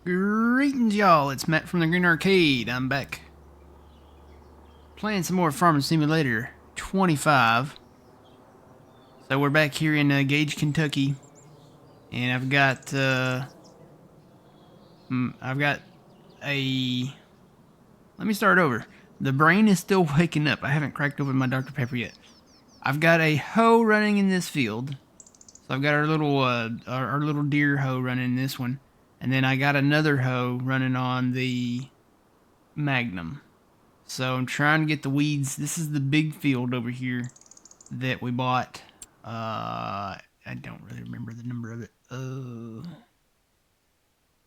Greetings, y'all. It's Matt from the Green Arcade. I'm back playing some more Farming Simulator 25. So we're back here in Gage, Kentucky, and I've got a. Let me start over. The brain is still waking up. I haven't cracked open my Dr. Pepper yet. I've got a hoe running in this field. So I've got our little deer hoe running in this one. And then I got another hoe running on the Magnum. So I'm trying to get the weeds. This is the big field over here that we bought. I don't really remember the number of it.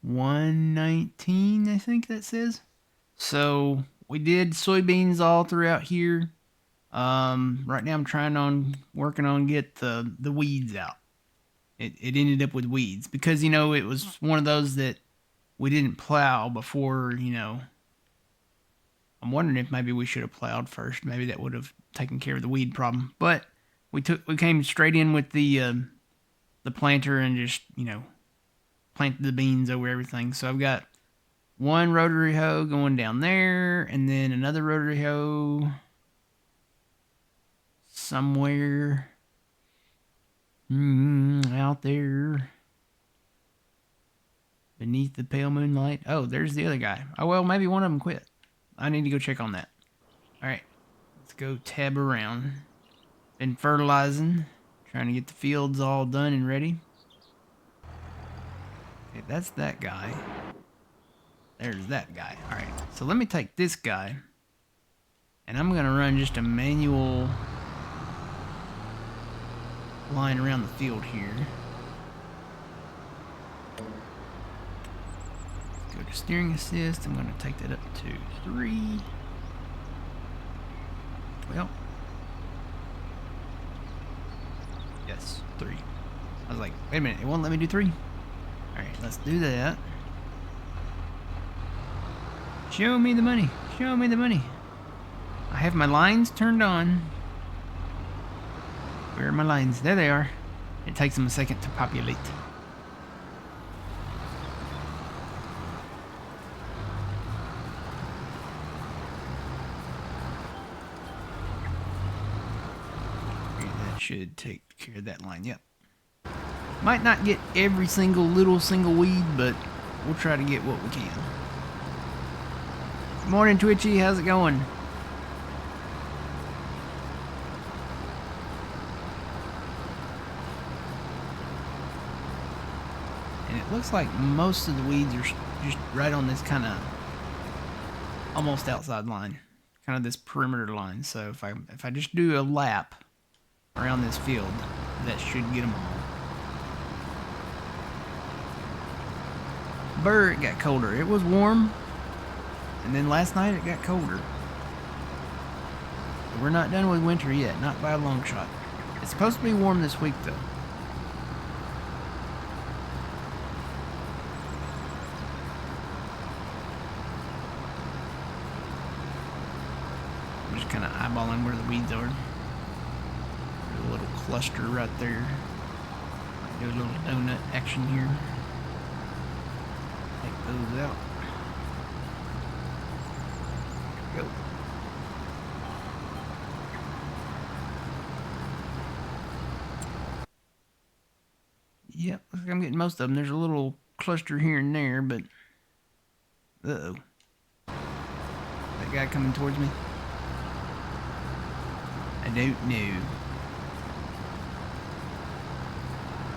119, I think that says. So we did soybeans all throughout here. Right now I'm working on get the weeds out. It ended up with weeds because, you know, it was one of those that we didn't plow before, you know. I'm wondering if maybe we should have plowed first. Maybe that would have taken care of the weed problem. But we came straight in with the planter and just, you know, planted the beans over everything. So I've got one rotary hoe going down there and then another rotary hoe somewhere out there beneath the pale moonlight. Oh, there's the other guy. Oh, well, maybe one of them quit. I need to go check on that. Alright, let's go tab around. Been fertilizing, trying to get the fields all done and ready. Okay, that's that guy. There's that guy. Alright, so let me take this guy, and I'm going to run just a manual line around the field here. Go to steering assist. I'm going to take that up to 3. Well, yes, 3. I was like, wait a minute, it won't let me do 3. Alright, let's do that. Show me the money. Show me the money. I have my lines turned on. Where are my lines? There they are. It takes them a second to populate. Okay, that should take care of that line. Yep. Might not get every single weed, but we'll try to get what we can. Morning, Twitchy. How's it going? Looks like most of the weeds are just right on this kind of almost outside line, kind of this perimeter line. So if I just do a lap around this field, that should get them all. It got colder. It was warm, and then last night it got colder. We're not done with winter yet, not by a long shot. It's supposed to be warm this week though. Kind of eyeballing where the weeds are. There's a little cluster right there. Do a little donut action here. Take those out. Go. Yep, looks like I'm getting most of them. There's a little cluster here and there, but uh-oh. That guy coming towards me. I don't know.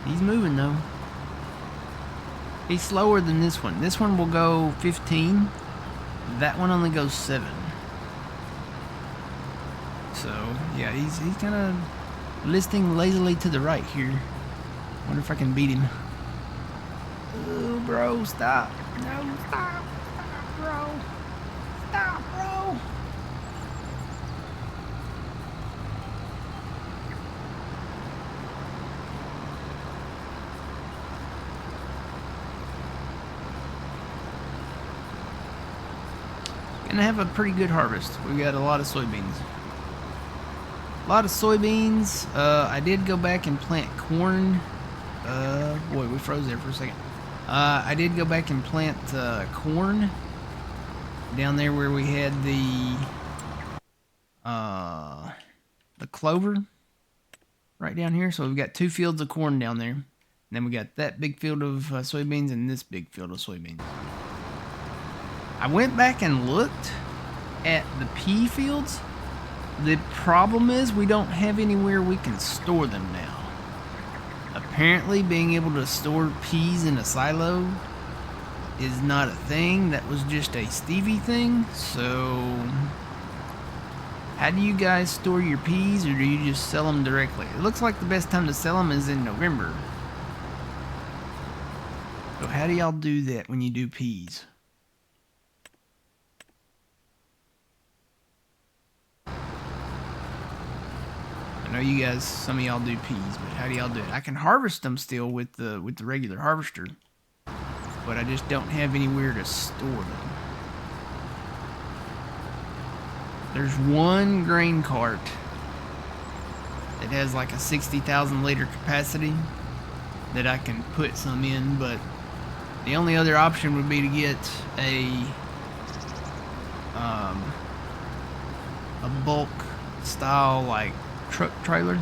He's moving though. He's slower than this one. This one will go 15. That one only goes 7. So yeah, he's kind of listing lazily to the right here. Wonder if I can beat him. Oh, bro, stop! No, stop! Stop, bro! Stop, bro! Gonna have a pretty good harvest. We got a lot of soybeans. I did go back and plant corn. Boy, we froze there for a second. I did go back and plant corn down there where we had the clover right down here. So we've got 2 fields of corn down there. And then we got that big field of soybeans and this big field of soybeans. I went back and looked at the pea fields. The problem is we don't have anywhere we can store them now. Apparently being able to store peas in a silo is not a thing. That was just a Stevie thing. So how do you guys store your peas, or do you just sell them directly? It looks like the best time to sell them is in November. So how do y'all do that when you do peas? I know you guys, some of y'all do peas, but how do y'all do it? I can harvest them still with the regular harvester, but I just don't have anywhere to store them. There's one grain cart that has like a 60,000 liter capacity that I can put some in, but the only other option would be to get a bulk style like truck trailer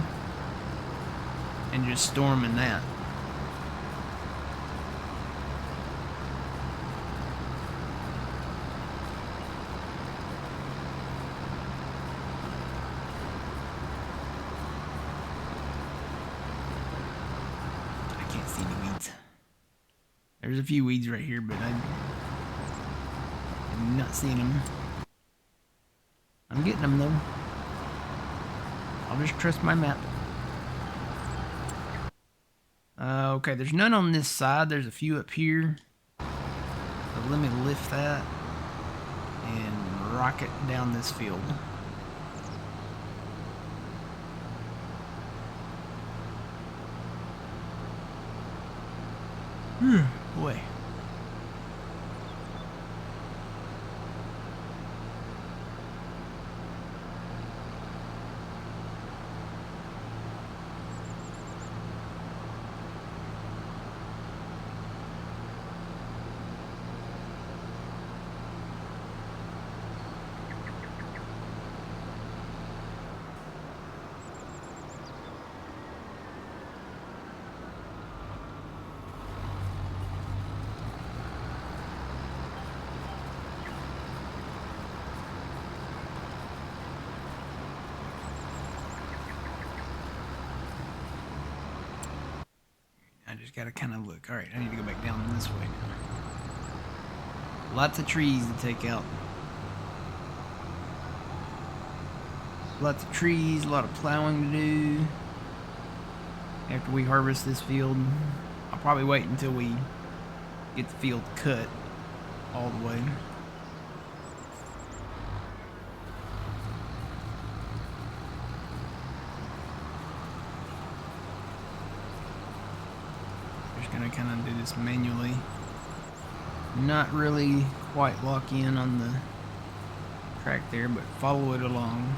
and just store them in that. I can't see any weeds. There's a few weeds right here, but I'm not seeing them. I'm getting them though. I'll just trust my map. Okay, there's none on this side. There's a few up here. So let me lift that and rock it down this field. Boy. I just gotta kind of look. Alright, I need to go back down this way now. Lots of trees to take out. Lots of trees, a lot of plowing to do. After we harvest this field, I'll probably wait until we get the field cut all the way. Gonna kind of do this manually, not really quite lock in on the track there, but follow it along.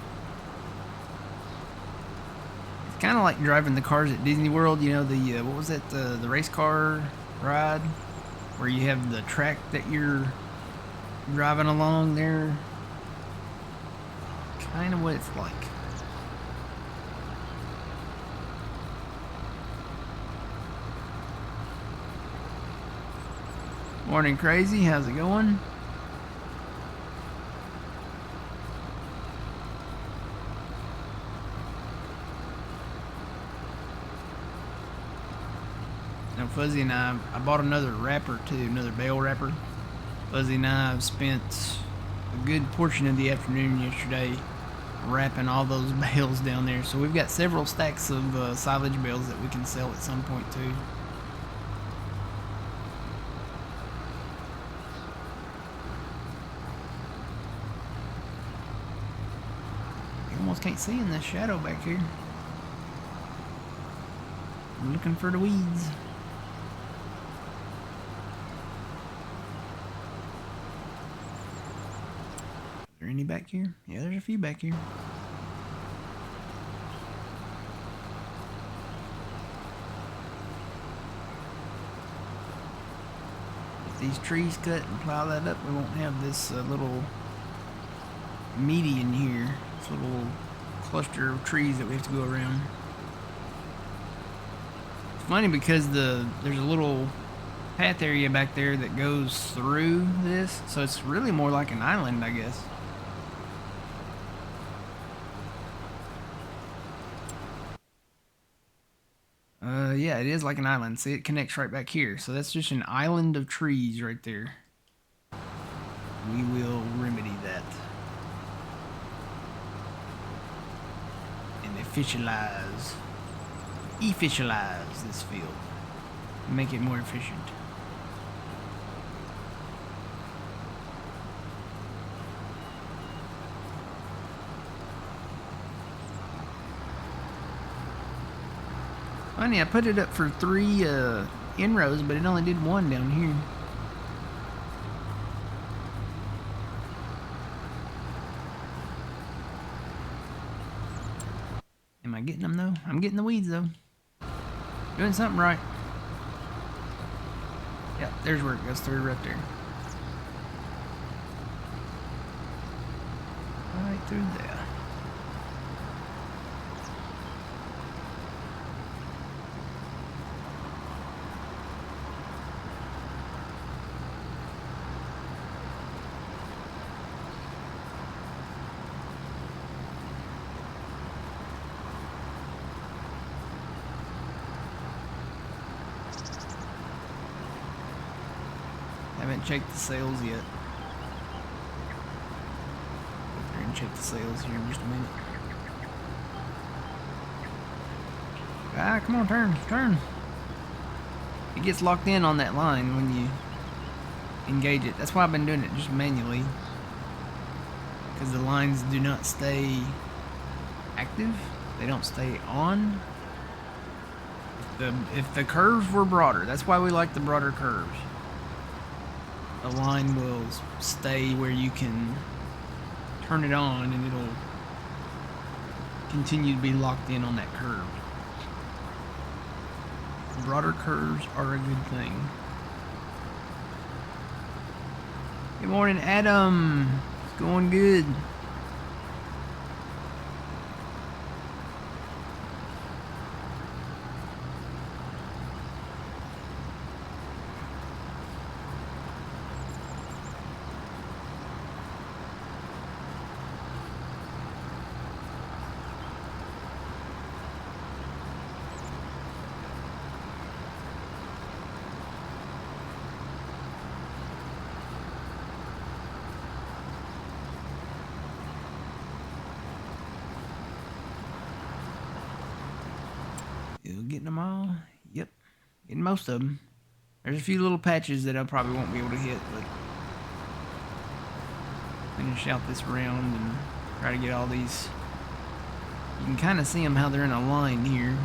It's kind of like driving the cars at Disney World, you know, the what was that, the race car ride where you have the track that you're driving along there. Kind of what it's like. Morning, Crazy. How's it going? Now, Fuzzy and I bought another wrapper too, another bale wrapper. Fuzzy and I have spent a good portion of the afternoon yesterday wrapping all those bales down there. So we've got several stacks of silage bales that we can sell at some point too. Can't see in this shadow back here. I'm looking for the weeds. Is there any back here? Yeah, there's a few back here. these trees cut and plow that up, we won't have this little median here. This little cluster of trees that we have to go around. It's funny because there's a little path area back there that goes through this, so it's really more like an island, I guess. Yeah, it is like an island. See, it connects right back here. So that's just an island of trees right there. We will remedy that. And efficientalize this field. Make it more efficient. Funny, I put it up for 3 inrows, but it only did 1 down here. Am I getting them though? I'm getting the weeds though. Doing something right. Yep, there's where it goes through right there. Right through there. Haven't checked the sails yet. Go through and check the sails here in just a minute. Ah, come on, turn. It gets locked in on that line when you engage it. That's why I've been doing it just manually. Because the lines do not stay active. They don't stay on. If the curves were broader, that's why we like the broader curves. The line will stay where you can turn it on and it'll continue to be locked in on that curve. Broader curves are a good thing. Good morning, Adam. It's going good. Getting them all? Yep. Getting most of them. There's a few little patches that I probably won't be able to hit, but finish out this round and try to get all these. You can kind of see them how they're in a line here.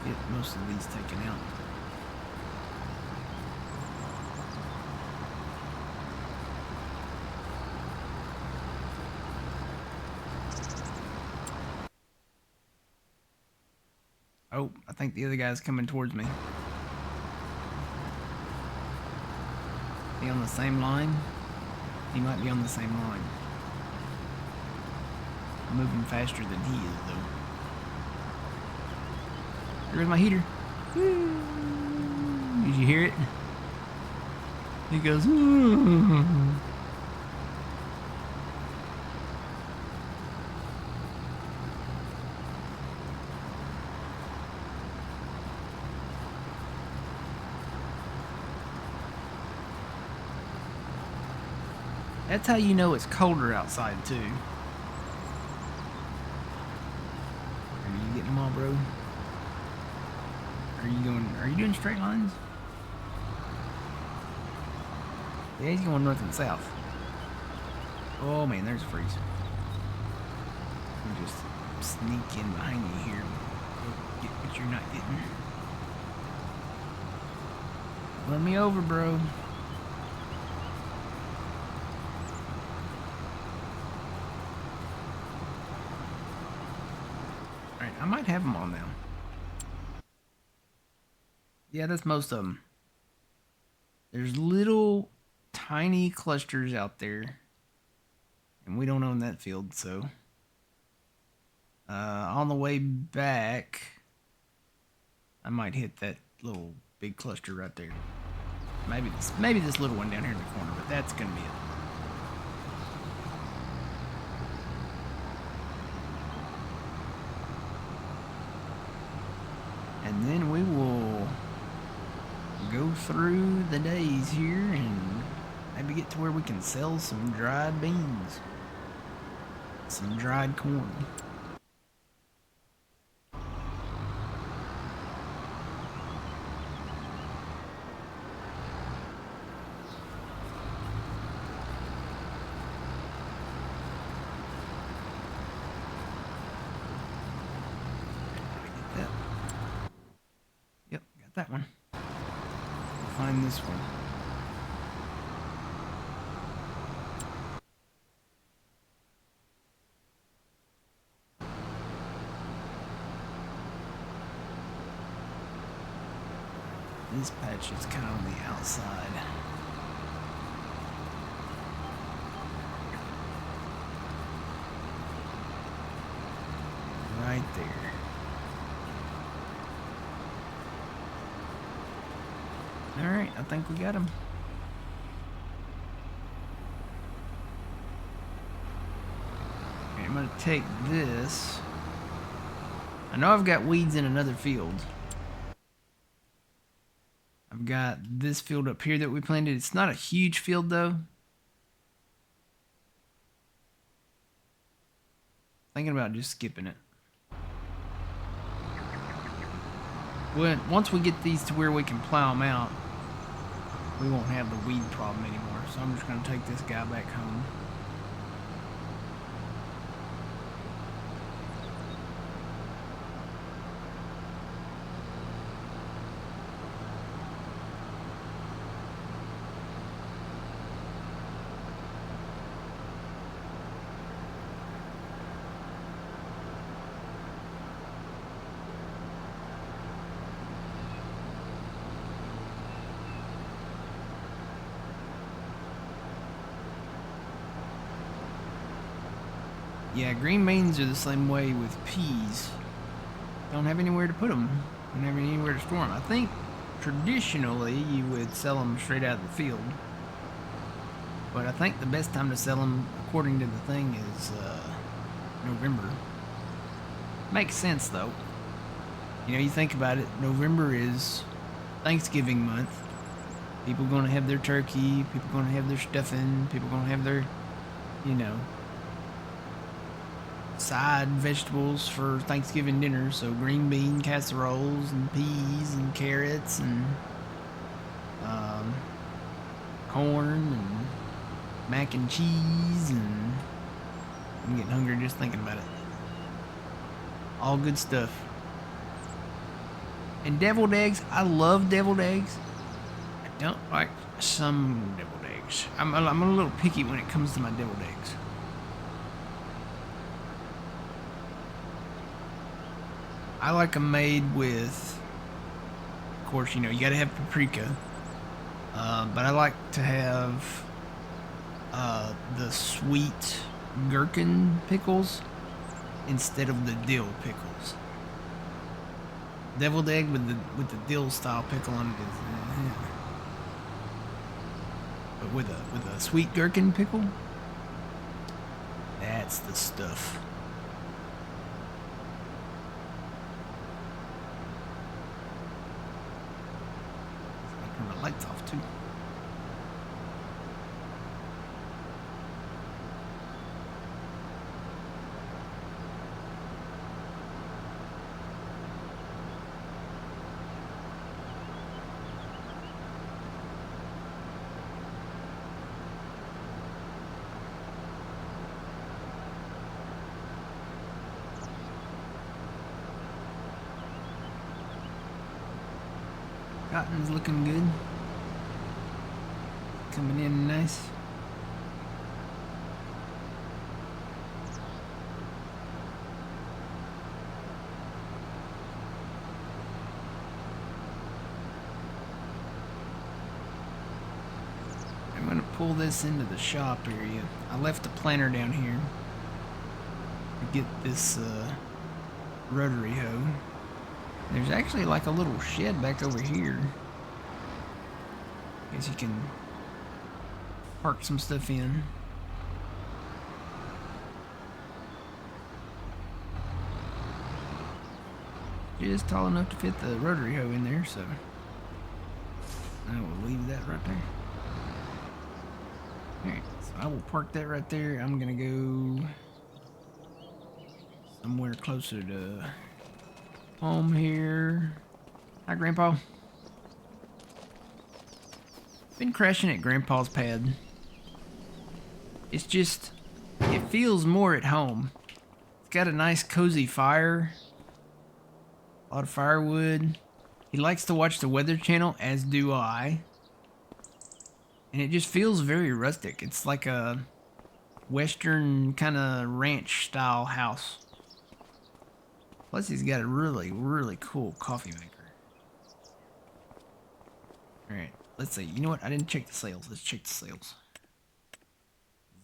Get most of these taken out. Oh, I think the other guy's coming towards me. He on the same line? He might be on the same line. I'm moving faster than he is, though. There's my heater. Woo. Did you hear it? He goes, woo. That's how you know it's colder outside, too. Are you getting them all, bro? Are you doing straight lines? Yeah, he's going north and south. Oh man, there's a freeze. Let me just sneak in behind you here. Get what you're not getting. Run me over, bro. I might have them all now. Yeah, that's most of them. There's little tiny clusters out there, and we don't own that field, so on the way back, I might hit that little big cluster right there. Maybe this little one down here in the corner, but that's gonna be it. And then we will go through the days here and maybe get to where we can sell some dried beans, some dried corn. Yep, got that one. We'll find this one. This patch is kind of on the outside. Right there. Alright, I think we got him. Okay, I'm gonna take this. I know I've got weeds in another field. I've got this field up here that we planted. It's not a huge field though. Thinking about just skipping it. Once we get these to where we can plow them out, we won't have the weed problem anymore. So I'm just going to take this guy back home. Yeah, green beans are the same way with peas. Don't have anywhere to put them. Don't have anywhere to store them. I think traditionally you would sell them straight out of the field. But I think the best time to sell them, according to the thing, is November. Makes sense though. You know, you think about it, November is Thanksgiving month. People gonna have their turkey, people gonna have their stuffing, people gonna have their, you know, side vegetables for Thanksgiving dinner. So green bean casseroles and peas and carrots and corn and mac and cheese, and I'm getting hungry just thinking about it. All good stuff. And deviled eggs, I love deviled eggs. I don't like some deviled eggs. I'm a little picky when it comes to my deviled eggs. I like them made with, of course, you know, you gotta have paprika. But I like to have the sweet gherkin pickles instead of the dill pickles. Deviled egg with the dill style pickle on it is, but with a sweet gherkin pickle, that's the stuff. Turn the lights off too. Cotton's looking good. Coming in nice. pull this into the shop area. I left the planter down here to get this rotary hoe. There's actually like a little shed back over here. Guess you can park some stuff in. Just tall enough to fit the rotary hoe in there, so I will leave that right there. Alright, so I will park that right there. I'm gonna go somewhere closer to home here. Hi, Grandpa. Been crashing at Grandpa's pad. It's just, it feels more at home. It's got a nice cozy fire. A lot of firewood. He likes to watch the Weather Channel, as do I. And it just feels very rustic. It's like a western kind of ranch style house. Plus he's got a really, really cool coffee maker. Alright, let's see. You know what? I didn't check the sales. Let's check the sales.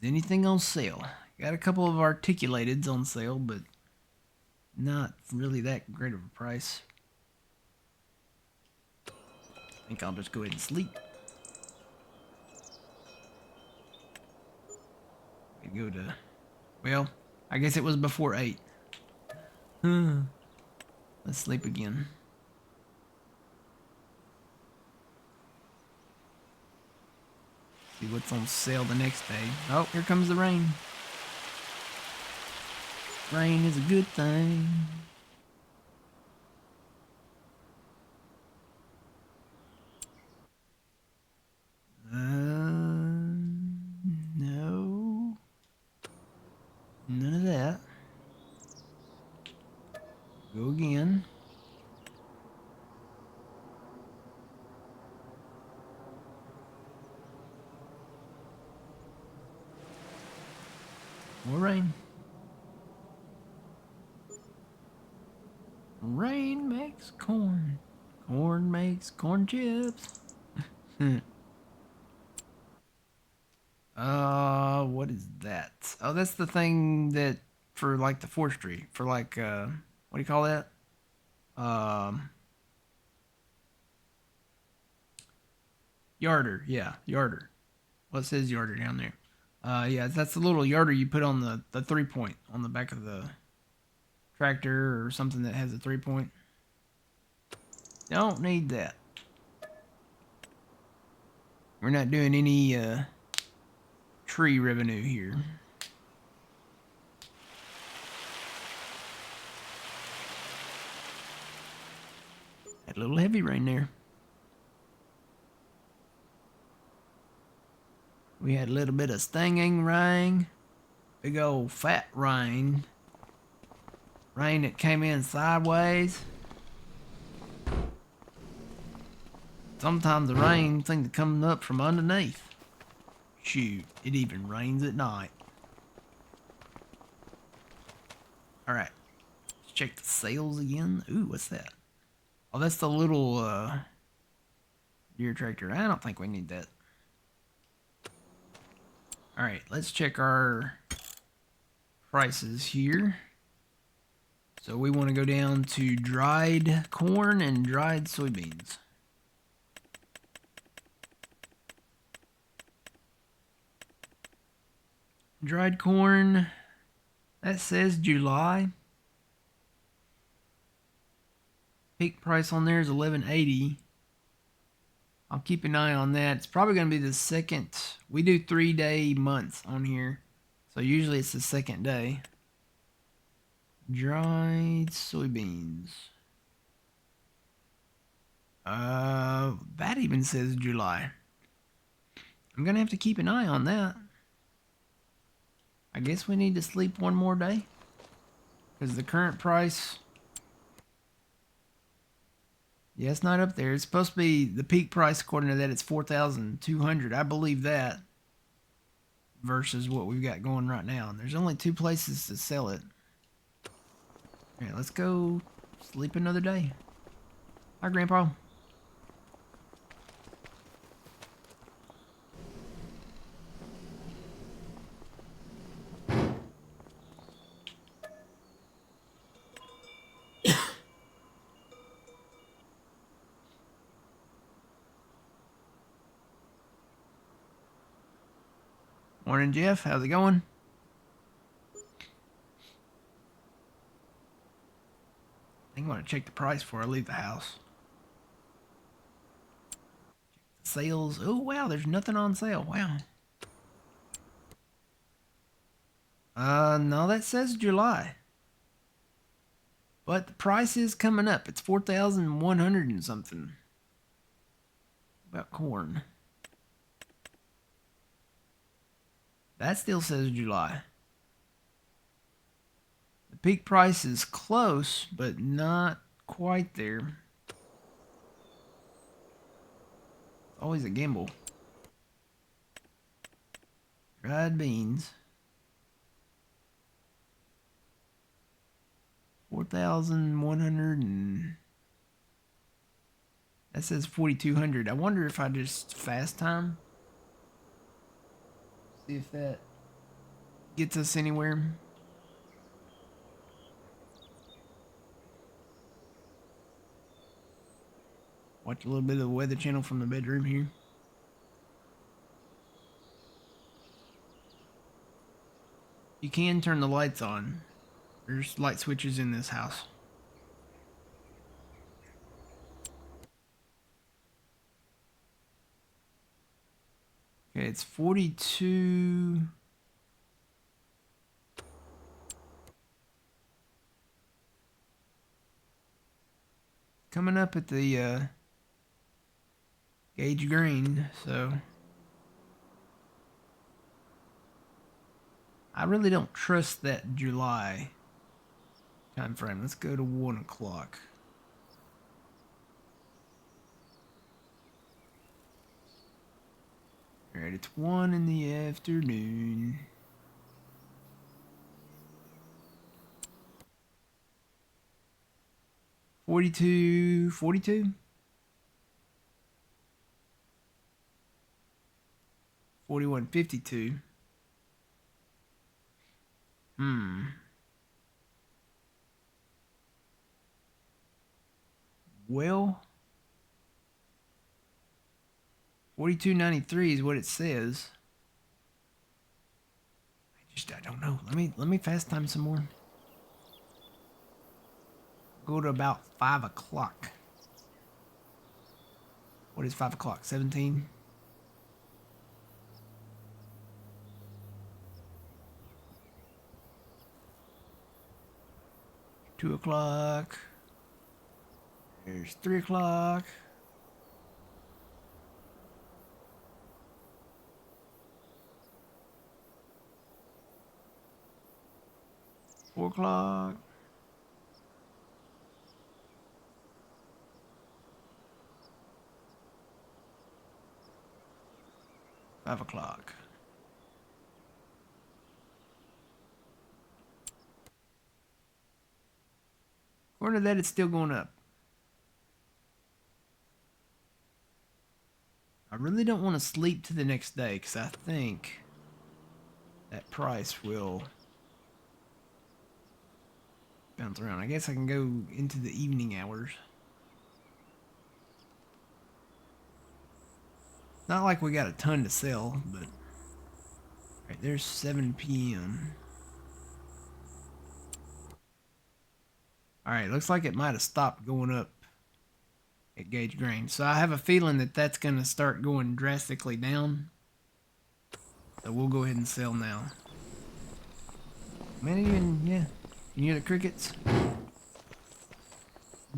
Is anything on sale? Got a couple of articulateds on sale, but not really that great of a price. I think I'll just go ahead and sleep. We go to, well, I guess it was before 8. Let's sleep again. See what's on sale the next day. Oh, here comes the rain. Rain is a good thing. No. None of that. Go again. More rain. Rain makes corn. Corn makes corn chips. What is that? Oh, that's the thing that for like the forestry. For like what do you call that? Yarder, yeah, yarder. Well, it says yarder down there. Yeah, that's the little yarder you put on the 3-point on the back of the tractor or something that has a 3-point. Don't need that. We're not doing any tree revenue here. Had a little heavy rain there. We had a little bit of stinging rain. Big old fat rain. Rain that came in sideways. Sometimes the rain seems to come up from underneath. Shoot, it even rains at night. Alright, let's check the sales again. Ooh, what's that? Oh, that's the little deer tractor. I don't think we need that. Alright, let's check our prices here. So we want to go down to dried corn and dried soybeans. Dried corn, that says July. Peak price on there is $11.80. I'll keep an eye on that. It's probably going to be the second. We do 3-day months on here, so usually it's the second day. Dried soybeans. That even says July. I'm going to have to keep an eye on that. I guess we need to sleep one more day, because the current price, yeah, it's not up there. It's supposed to be the peak price. According to that, it's $4,200. I believe that versus what we've got going right now. And there's only 2 places to sell it. All right, let's go sleep another day. Hi, Grandpa. Morning, Jeff. How's it going? I think I'm going to check the price before I leave the house. Sales. Oh, wow. There's nothing on sale. Wow. No, that says July. But the price is coming up. It's 4,100 and something. About corn. That still says July. The peak price is close, but not quite there. Always a gamble. Dried beans. 4,100 and that says 4,200. I wonder if I just fast time. See if that gets us anywhere. Watch a little bit of the Weather Channel from the bedroom here. You can turn the lights on. There's light switches in this house. Okay, it's 42. Coming up at the Gage grain, so I really don't trust that July time frame. Let's go to 1 o'clock. Alright, it's 1 in the afternoon. $42. 41.52. Well, 42.93 is what it says. I don't know. Let me fast time some more. Go to about 5 o'clock. What is 5 o'clock? 17? Two o'clock. There's 3 o'clock. Four o'clock. Five o'clock. According to that, it's still going up. I really don't want to sleep to the next day because I think that price will bounce around. I guess I can go into the evening hours. Not like we got a ton to sell, but right there's 7 p.m. Alright, looks like it might have stopped going up at Gage Grain. So I have a feeling that that's going to start going drastically down. So we'll go ahead and sell now. Man, even, yeah. You hear the crickets?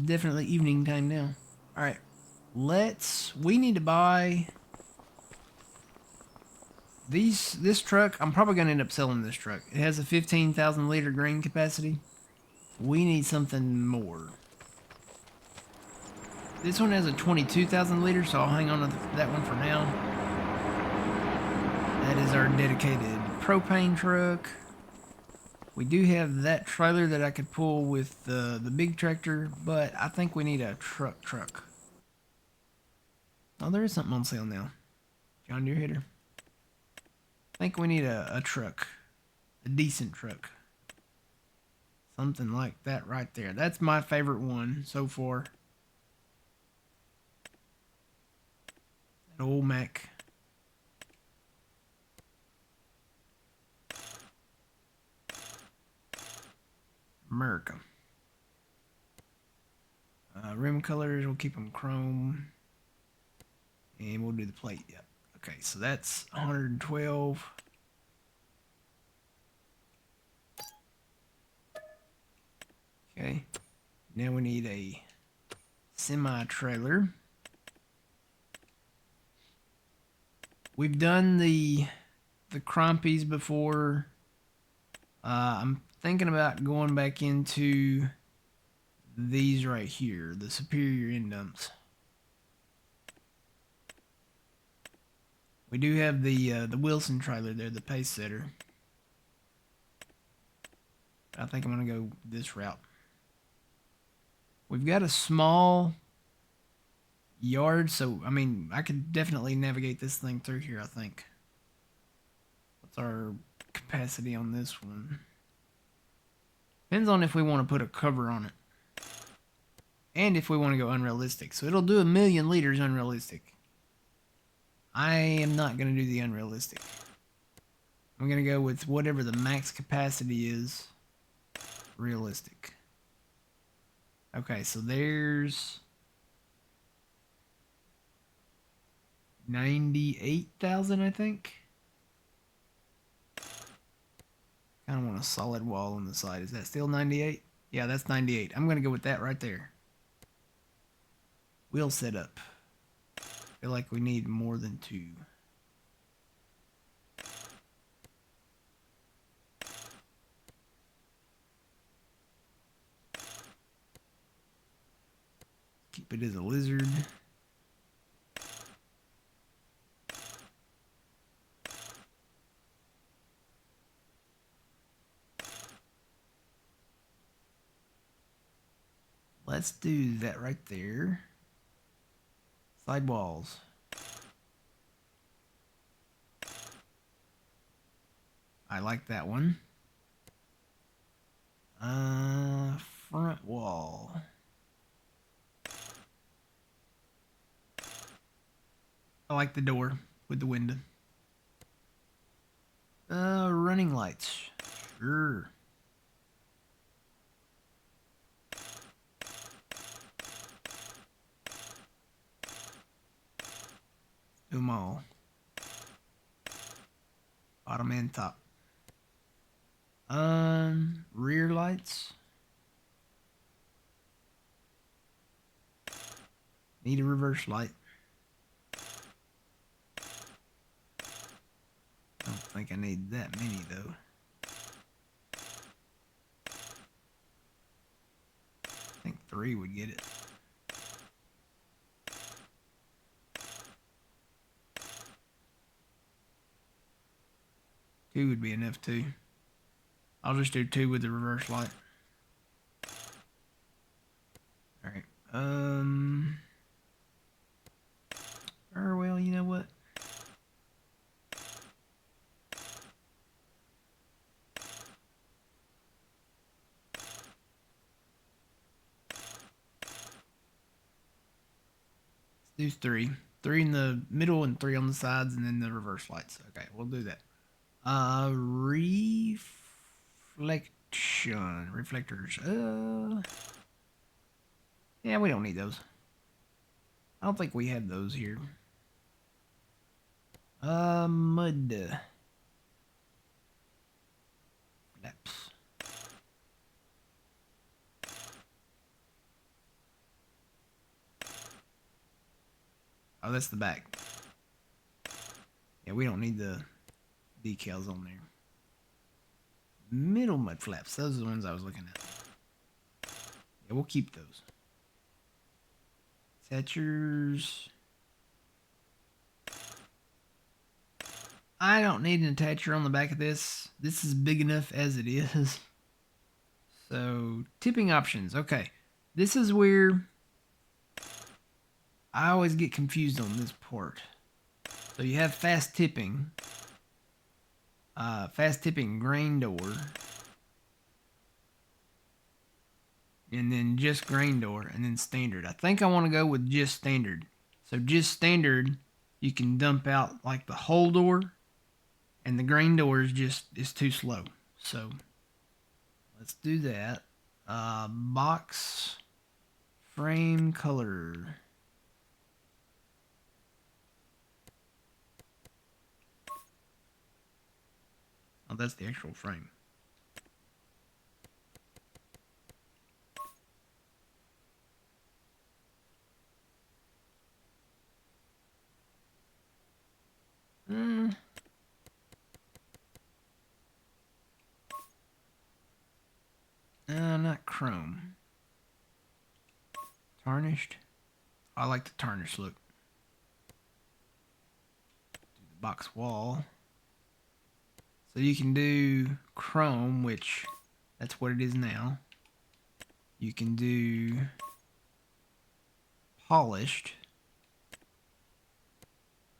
Definitely evening time now. Alright, we need to buy this truck. I'm probably going to end up selling this truck. It has a 15,000 liter grain capacity. We need something more. This one has a 22,000 liter, so I'll hang on to that one for now. That is our dedicated propane truck. We do have that trailer that I could pull with the big tractor, but I think we need a truck. Oh, there is something on sale now. John Deere header. I think we need a truck. A decent truck. Something like that right there. That's my favorite one so far. That old Mac. America. Rim colors, we'll keep them chrome. And we'll do the plate. Yep. Okay, so that's 112. Okay. Now we need a semi-trailer. We've done the crumpies before. I'm thinking about going back into these right here, the superior end dumps. We do have the Wilson trailer there, the pace setter. I think I'm gonna go this route. We've got a small yard, so I mean I could definitely navigate this thing through here, I think. What's our capacity on this one? Depends on if we want to put a cover on it. And if we want to go unrealistic. So it'll do 1,000,000 liters unrealistic. I am not going to do the unrealistic. I'm going to go with whatever the max capacity is realistic. Okay, so there's 98,000, I think. Kind of want a solid wall on the side. Is that still 98? Yeah, that's 98. I'm going to go with that right there. Wheel setup. Feel like we need more than 2. Keep it as a lizard. Let's do that right there. Sidewalls. I like that one. Front wall. I like the door with the window. Running lights. Sure. Do them all. Bottom and top. Rear lights. Need a reverse light. I don't think I need that many though. I think 3 would get it. Two would be enough too. I'll just do 2 with the reverse light. Alright. Or well, you know what? Let's do 3. 3 in the middle and 3 on the sides, and then the reverse lights. Okay, we'll do that. Reflectors. Yeah, we don't need those. I don't think we have those here. Mud flaps. Oh, that's the back. Yeah, we don't need the decals on there. Middle mud flaps. Those are the ones I was looking at. Yeah, we'll keep those. Attachers. I don't need an attacher on the back of this. This is big enough as it is. So, tipping options. Okay. This is where I always get confused on this part. So you have fast tipping grain door, and then just grain door, and then standard. I think I want to go with just standard. So just standard, you can dump out like the whole door, and the grain door is too slow. So let's do that. Box frame color. Oh, that's the actual frame. Not chrome. Tarnished. I like the tarnished look. Do the box wall. So you can do chrome, which that's what it is now. You can do polished,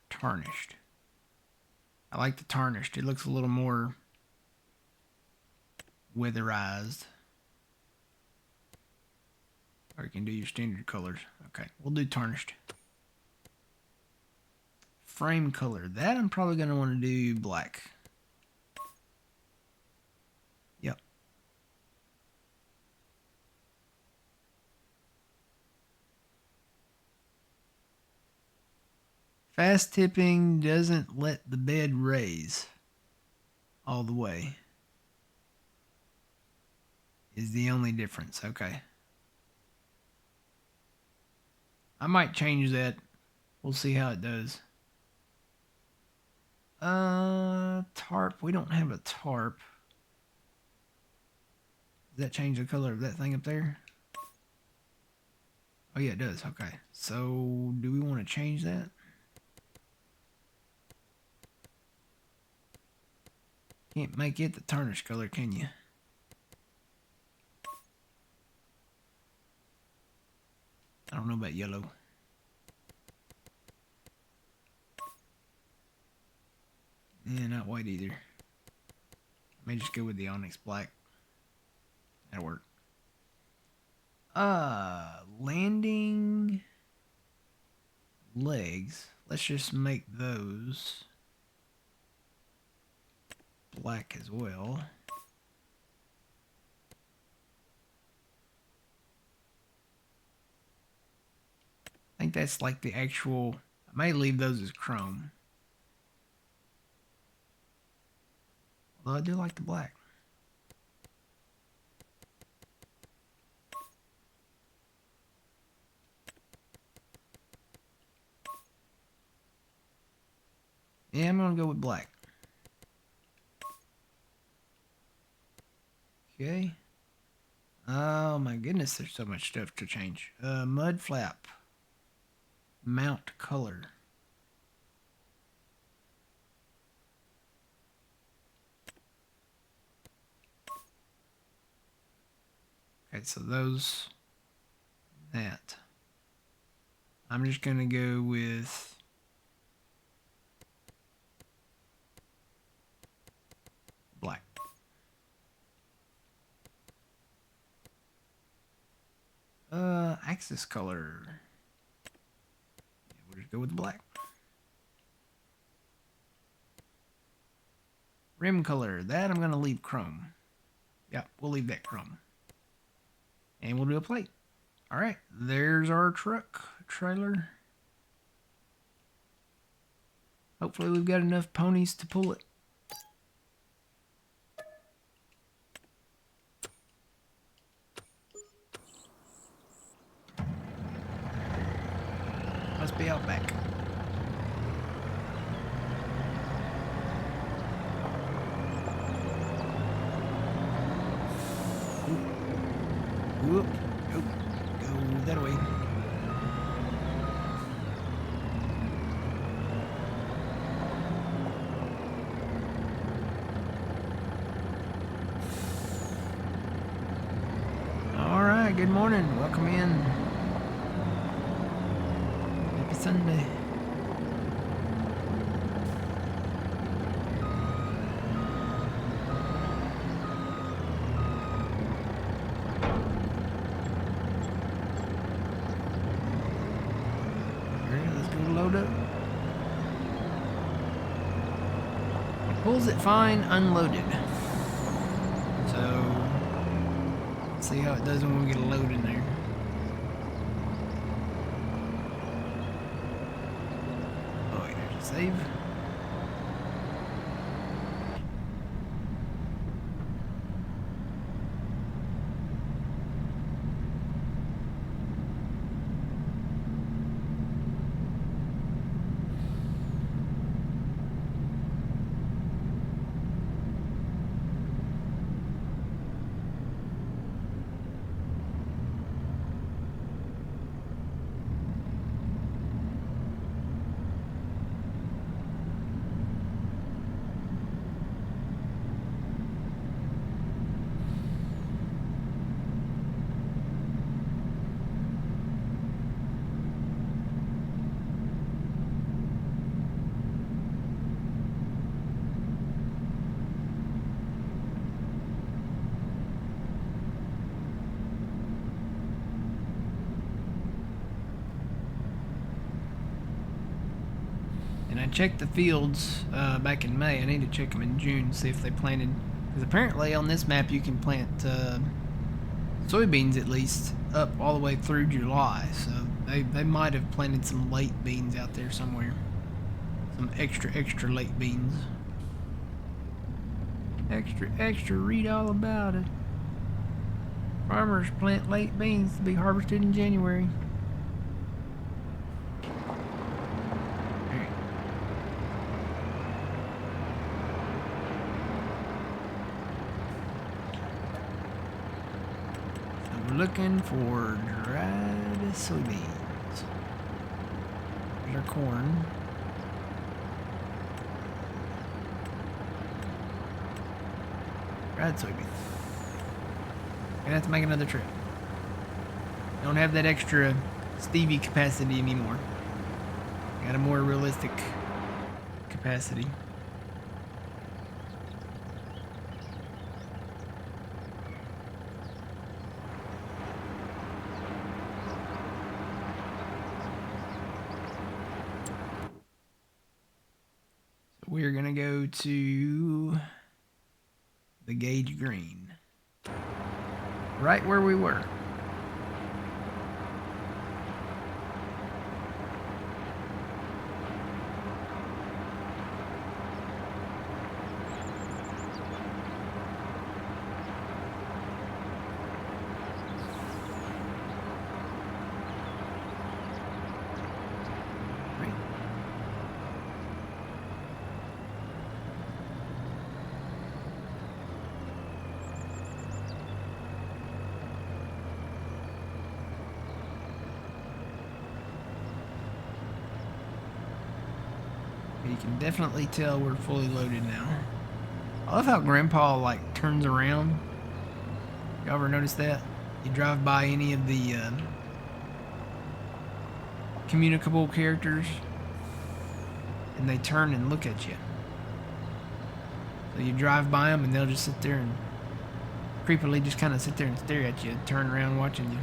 tarnished. I like the tarnished. It looks a little more weatherized. Or you can do your standard colors. Okay, we'll do tarnished. Frame color. That I'm probably going to want to do black. Yep. Fast tipping doesn't let the bed raise all the way. Is the only difference. Okay. I might change that. We'll see how it does. Tarp. We don't have a tarp. Does that change the color of that thing up there? Oh yeah, it does. Okay. So do we want to change that? Can't make it the tarnished color, can you? I don't know about yellow. Yeah, not white either. I may just go with the onyx black. That'll work. Landing legs. Let's just make those black as well. I think that's like the actual. I may leave those as chrome. Although I do like the black. Yeah, I'm going to go with black. Okay. Oh my goodness, there's so much stuff to change. Mud flap. Mount color. Okay, so those, that. I'm just going to go with black. Axis color. Yeah, we'll just go with black. Rim color. That I'm going to leave chrome. Yep, we'll leave that chrome. And we'll do a plate. All right, there's our truck trailer. Hopefully we've got enough ponies to pull it. Must be out back. Whoop. Nope. Go that way. All right, good morning. Welcome in. Happy Sunday. Load up. Pulls it fine unloaded. So see how it does when we get a load in there. Oh, wait, there's a save. And I checked the fields back in May. I need to check them in June, see if they planted. Because apparently on this map you can plant soybeans at least up all the way through July. So they might have planted some late beans out there somewhere. Some extra late beans. Extra, read all about it. Farmers plant late beans to be harvested in January. Looking for dried soybeans. There's our corn. Dried soybeans. Gonna have to make another trip. Don't have that extra Stevie capacity anymore. Got a more realistic capacity. We're gonna go to the Gage Green. Right where we were. You can definitely tell we're fully loaded now. I love how Grandpa like turns around. You ever notice that? You drive by any of the communicable characters and they turn and look at you. So you drive by them and they'll just sit there and creepily just kind of sit there and stare at you, turn around watching you.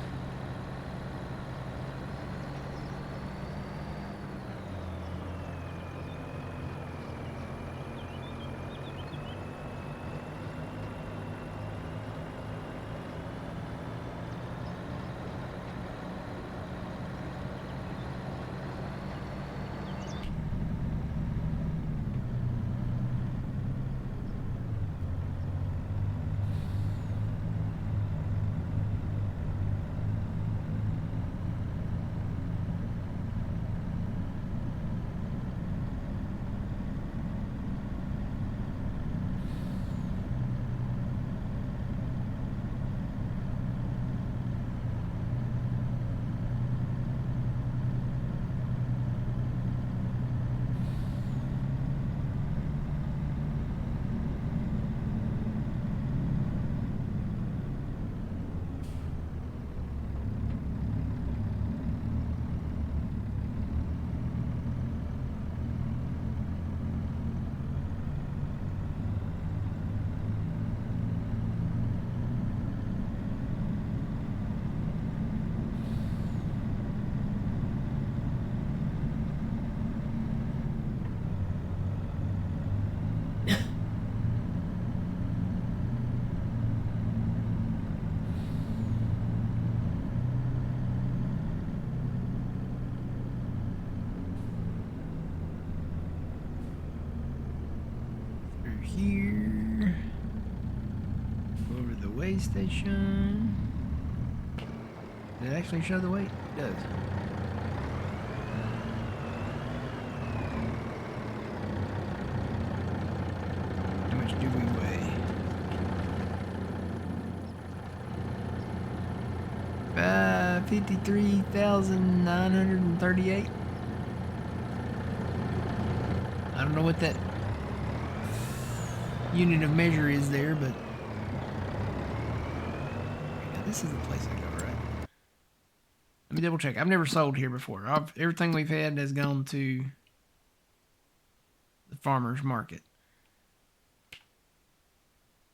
the weigh station. Did it actually show the weight? It does. How much do we weigh? 53,938. I don't know what that unit of measure is there, but yeah, this is the place I go, right? Let me double check. I've never sold here before. Everything we've had has gone to the farmer's market.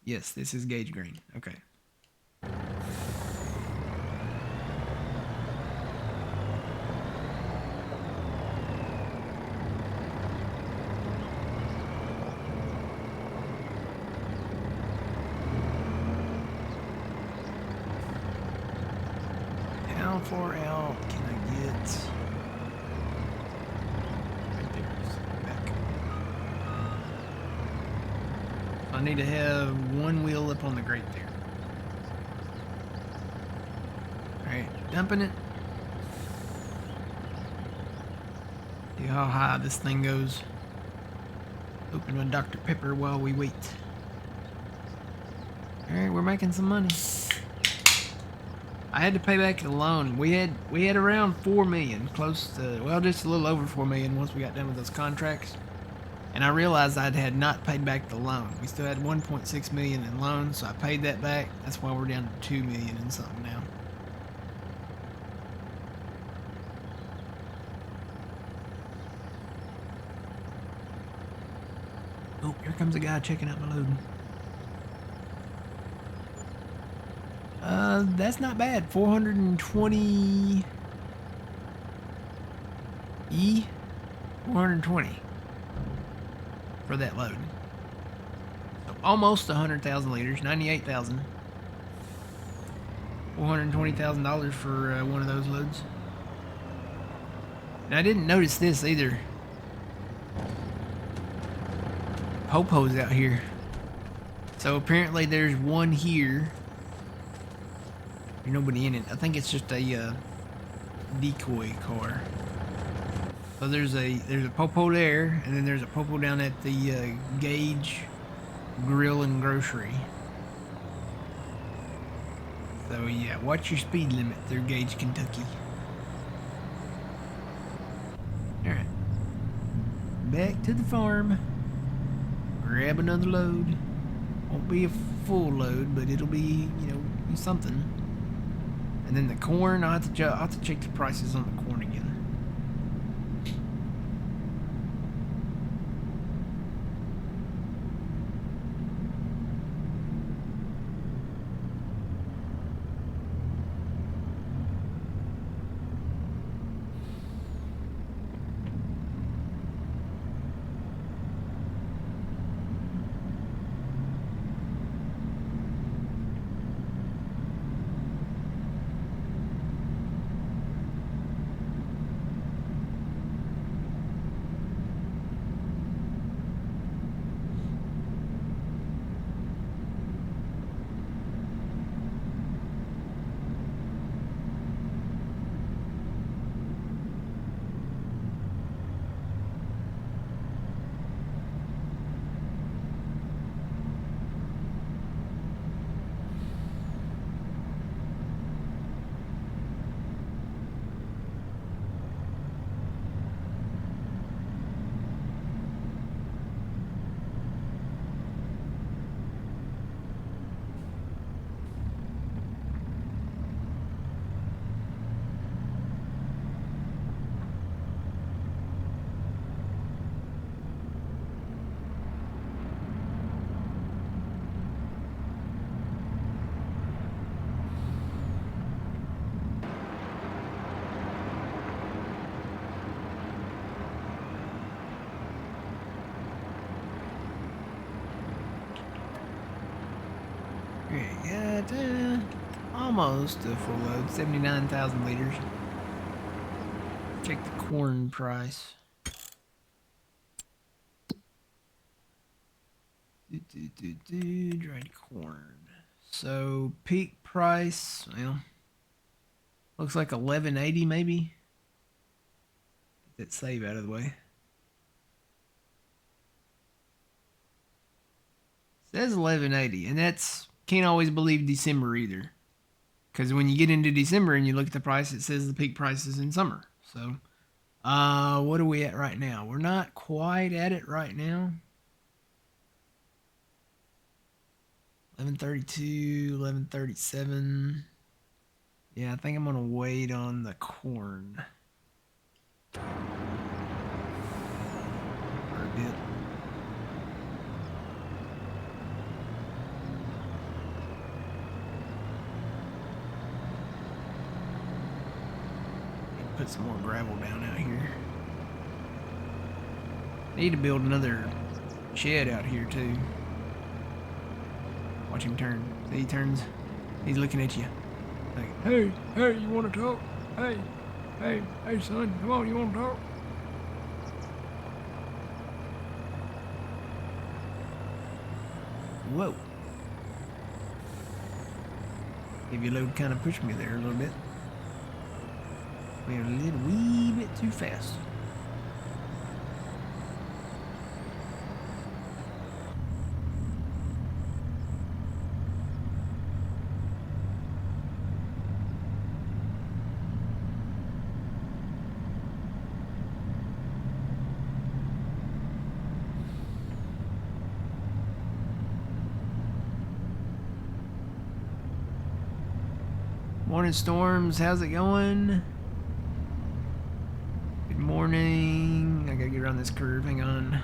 Yes, this is Gage Green. Okay. How far out can I get? Right there. Back. I need to have one wheel up on the grate there. Alright, dumping it. See how high this thing goes. Open a Dr. Pepper while we wait. Alright, we're making some money. I had to pay back the loan. We had around 4 million, close to, well, just a little over 4 million once we got done with those contracts. And I realized I had not paid back the loan. We still had 1.6 million in loans, so I paid that back. That's why we're down to 2 million and something now. Oh, here comes a guy checking out my load. That's not bad. 420 E, 420 for that load. So almost 100,000 liters, 98,000. $420,000 for one of those loads. And I didn't notice this either. Popos out here. So apparently there's one here. There's nobody in it. I think it's just a decoy car. So there's a popo there, and then there's a popo down at the Gage Grill and Grocery. So yeah, watch your speed limit through Gage, Kentucky. Alright. Back to the farm. Grab another load. Won't be a full load, but it'll be, something. And then the corn, I'll have to check the prices on the corn again. Got almost a full load, 79,000 liters. Check the corn price. Dried corn. So peak price, well, looks like 1180 maybe. Get that save out of the way. Says 1180, and that's can't always believe December either. Because when you get into December and you look at the price, it says the peak price is in summer. So, what are we at right now? We're not quite at it right now. 1132, 1137. Yeah, I think I'm gonna wait on the corn for a bit. Put some more gravel down out here. Need to build another shed out here too. Watch him turn. See, he turns. He's looking at you. Like, hey, you want to talk? Hey, son, come on, you want to talk? Whoa. If your load kind of pushed me there a little bit. Went a little wee bit too fast. Morning, Storms. How's it going? Good morning. I gotta get around this curve. Hang on.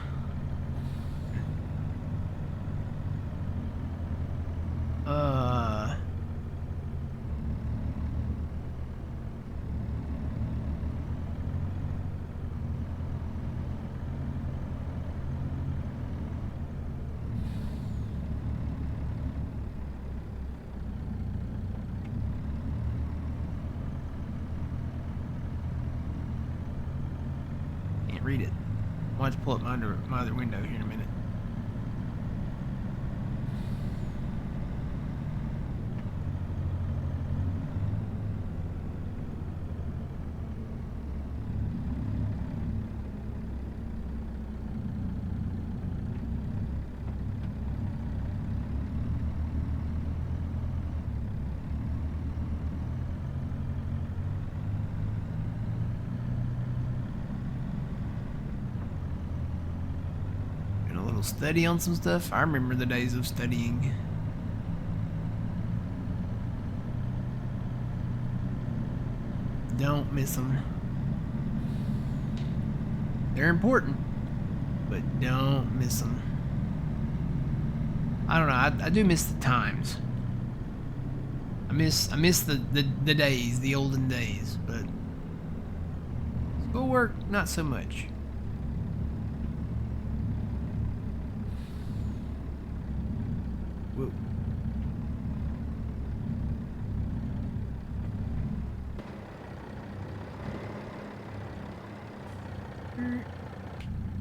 Can't read it. I'll have to pull up my other window here in a minute. Study on some stuff. I remember the days of studying. Don't miss them. They're important, but don't miss them. I don't know. I do miss the times. I miss the days, the olden days, but schoolwork not so much. Whoa.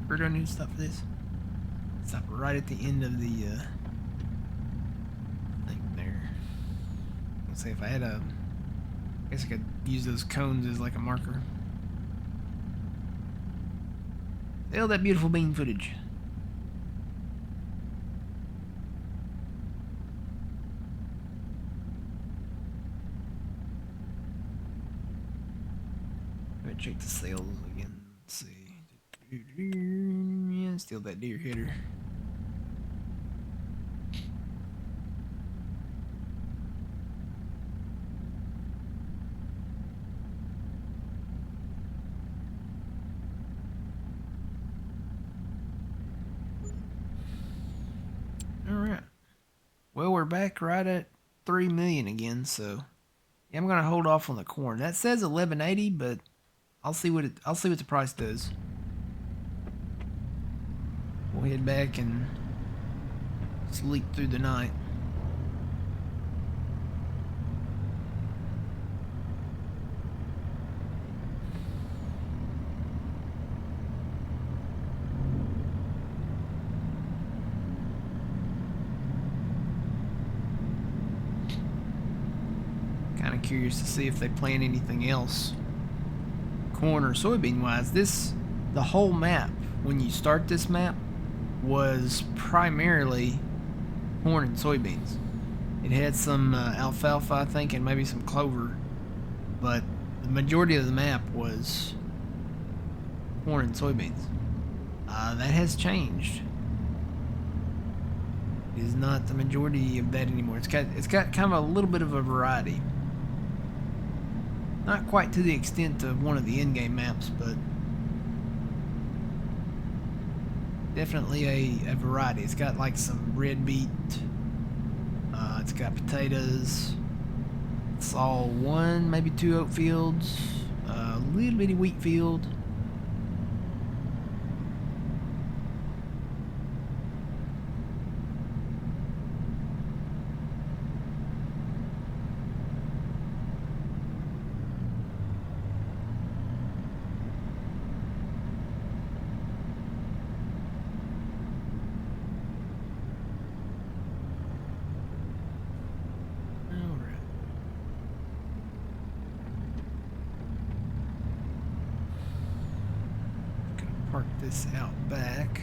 Where do I need to stop for this? Stop right at the end of the thing there. Let's see if I had I guess I could use those cones as like a marker. Oh, that beautiful bean footage. Check the sales again. Let's see. Yeah, steal that deer hitter. Alright. Well, we're back right at 3 million again, so yeah, I'm gonna hold off on the corn. That says 1180, but I'll see what the price does. We'll head back and sleep through the night. curious to see if they plant anything else, corn or soybean wise. The whole map, when you start this map, was primarily corn and soybeans. It had some alfalfa, I think, and maybe some clover, but the majority of the map was corn and soybeans. That has changed. It is not the majority of that anymore. It's got kind of a little bit of a variety. Not quite to the extent of one of the in-game maps, but definitely a variety. It's got like some red beet. It's got potatoes. It's all one, maybe two oat fields. A little bitty wheat field. Park this out back.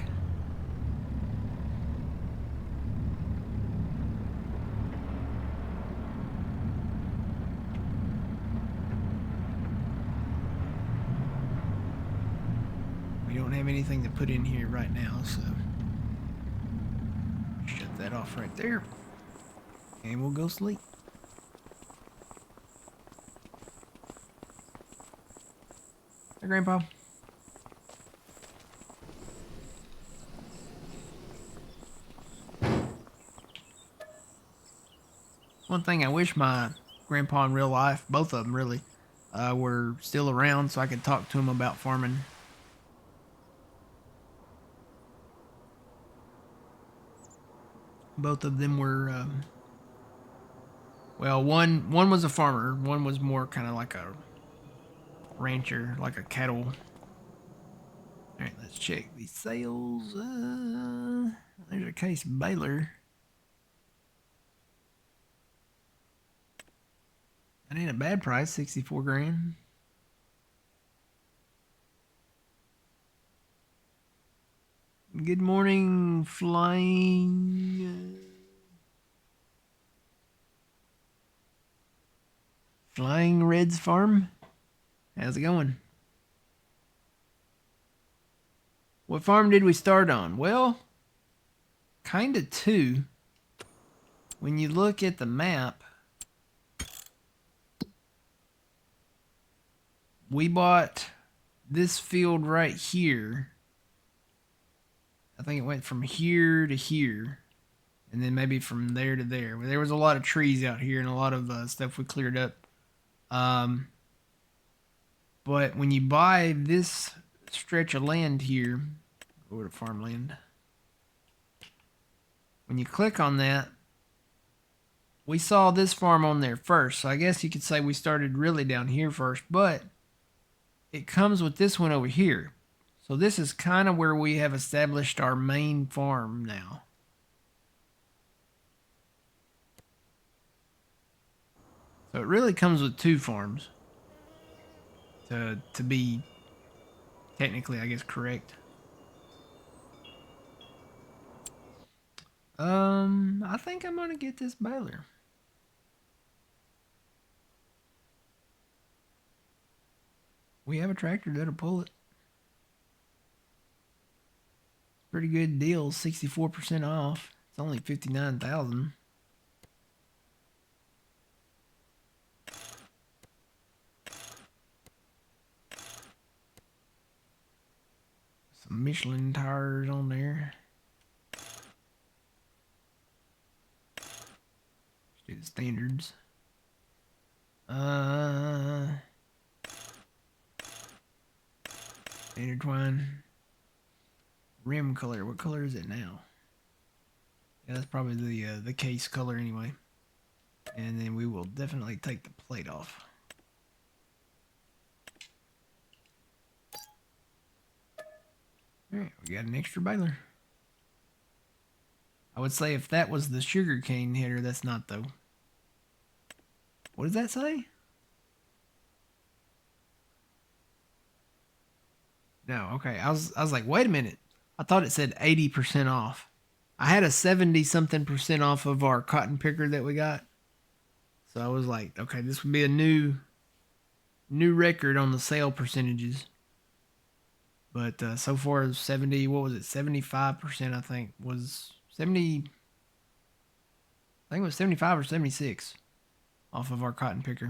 We don't have anything to put in here right now, so shut that off right there. And we'll go sleep. Hey, Grandpa. One thing I wish my grandpa in real life, both of them really, were still around so I could talk to him about farming. Both of them were, well, one was a farmer, one was more kind of like a rancher, like a cattle. All right, let's check these sales. There's a case baler. That ain't a bad price, 64 grand. Good morning, Flying Reds Farm. How's it going? What farm did we start on? Well, kind of two. When you look at the map, we bought this field right here. I think it went from here to here, and then maybe from there to there. There was a lot of trees out here and a lot of stuff we cleared up. But when you buy this stretch of land here, over to farmland, when you click on that, we saw this farm on there first. So I guess you could say we started really down here first, but it comes with this one over here. So this is kind of where we have established our main farm now. So it really comes with two farms to be technically, I guess, correct. I think I'm gonna get this baler. We have a tractor that'll pull it. Pretty good deal, 64% off. It's only $59,000. Some Michelin tires on there. Let's do the standards. Intertwine. Rim color. What color is it now? Yeah, that's probably the case color anyway. And then we will definitely take the plate off. Alright, we got an extra baler. I would say if that was the sugarcane header, that's not though. What does that say? No, okay. I was like, wait a minute. I thought it said 80% off. I had a 70 something percent off of our cotton picker that we got. So I was like, okay, this would be a new record on the sale percentages. But so far, 70, what was it? 75%, I think, was 70, I think it was 75 or 76 off of our cotton picker.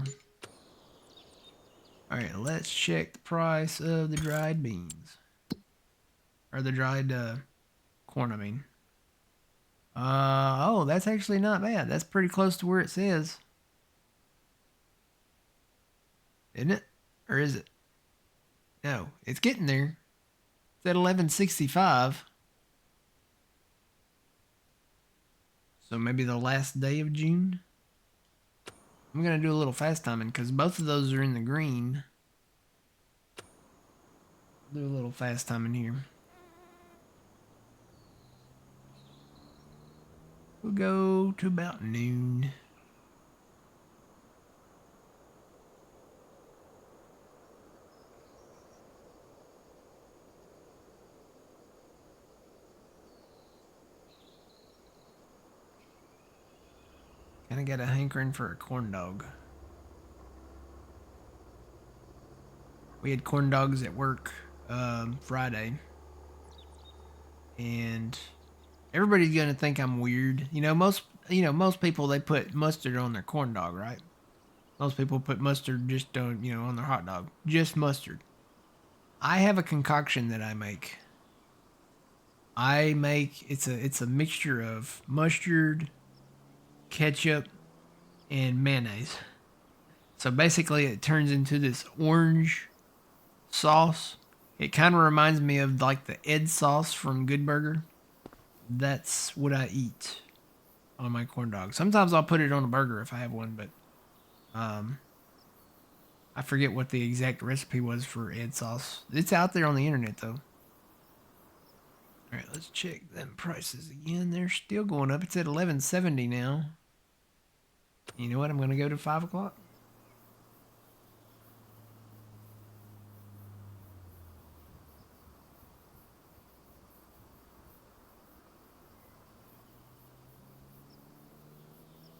All right, let's check the price of the dried beans. Or the dried corn, I mean. Oh, that's actually not bad. That's pretty close to where it says. Isn't it? Or is it? No, it's getting there. It's at 1165. So maybe the last day of June. I'm going to do a little fast timing because both of those are in the green. Do a little fast timing here. We'll go to about noon. Kind of got a hankering for a corn dog. We had corn dogs at work Friday. And everybody's gonna think I'm weird. Most people they put mustard on their corn dog, right? Most people put mustard just on their hot dog, just mustard. I have a concoction that I make. It's a mixture of mustard, ketchup, and mayonnaise. So basically, it turns into this orange sauce. It kind of reminds me of like the Ed sauce from Good Burger. That's what I eat on my corn dog. Sometimes I'll put it on a burger if I have one, but um, I forget what the exact recipe was for Ed sauce. It's out there on the internet though. All right, let's check them prices again. They're still going up. It's at 1170 now. You know what? I'm gonna go to 5 o'clock.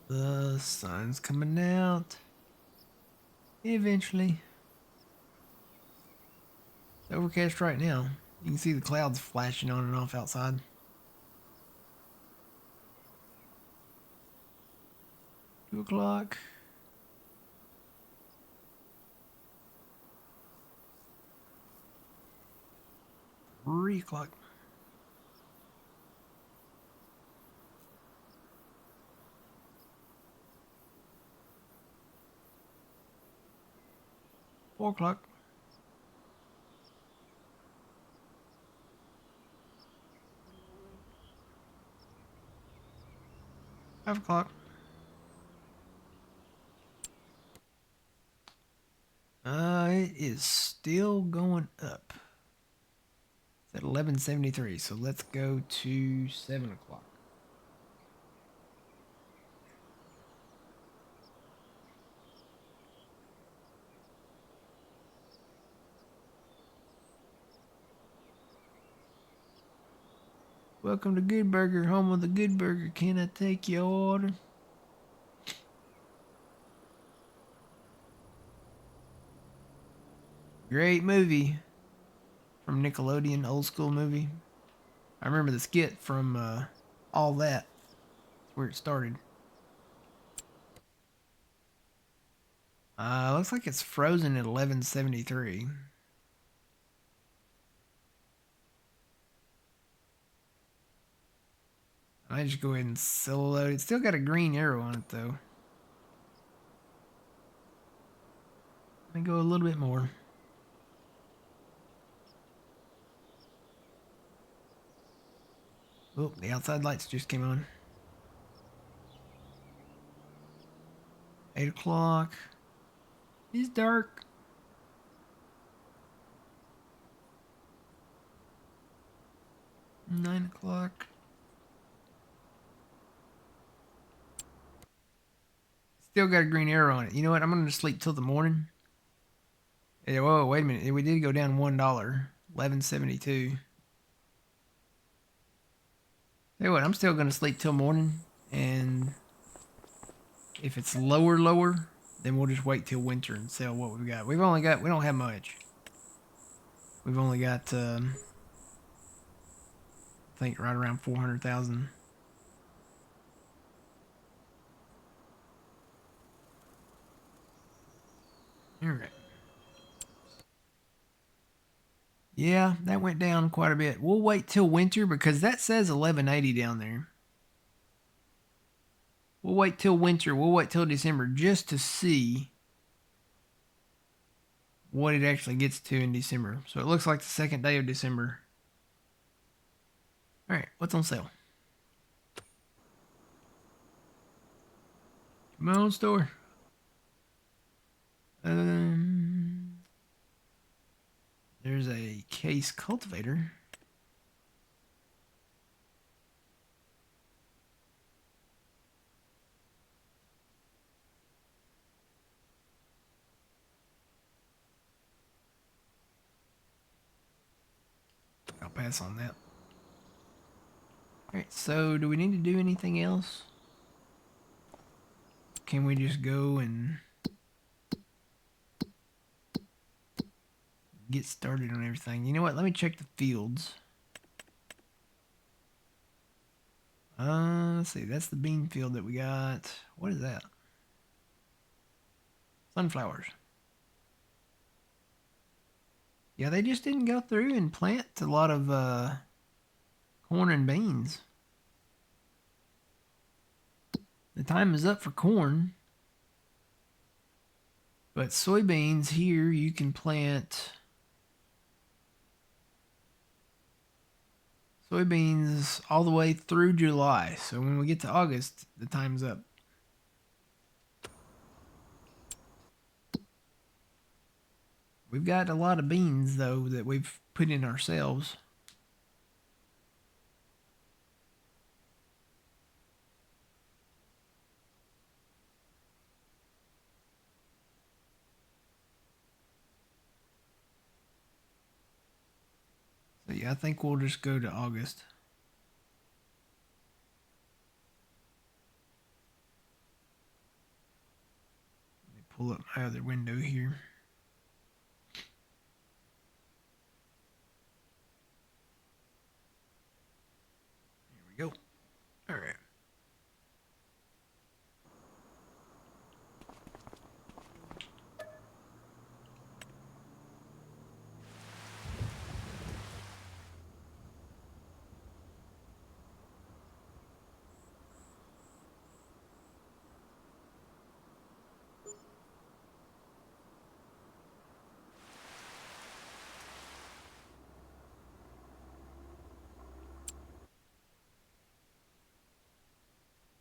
The sun's coming out. Eventually. It's overcast right now. You can see the clouds flashing on and off outside. Two o'clock. Three o'clock. Four o'clock. 5 o'clock. It is still going up. It's at 1173, so let's go to 7 o'clock. Welcome to Good Burger, home of the Good Burger. Can I take your order? Great movie from Nickelodeon, old school movie. I remember the skit from all that. That's where it started. Looks like it's frozen at 1173. I just go ahead and solo load. It's still got a green arrow on it though. Let me go a little bit more. Oh, the outside lights just came on. 8 o'clock. It's dark. Nine o'clock. Still got a green arrow on it. You know what? I'm gonna sleep till the morning. Yeah, whoa, wait a minute. We did go down $1. 1172. Tell you what, I'm still gonna sleep till morning, and if it's lower, then we'll just wait till winter and sell what we've got. We don't have much. We've only got, I think right around 400,000. All right. Yeah, that went down quite a bit. We'll wait till winter because that says 1180 down there. We'll wait till winter. We'll wait till December just to see what it actually gets to in December. So it looks like the second day of December. All right, what's on sale? Come on, store. There's a case cultivator. I'll pass on that. All right, so do we need to do anything else? Can we just go and get started on everything? You know what? Let me check the fields. Let's see. That's the bean field that we got. What is that? Sunflowers. Yeah, they just didn't go through and plant a lot of corn and beans. The time is up for corn. But soybeans here, you can plant soybeans all the way through July. So when we get to August, the time's up. We've got a lot of beans, though, that we've put in ourselves. So yeah, I think we'll just go to August. Let me pull up my other window here. Here we go. All right.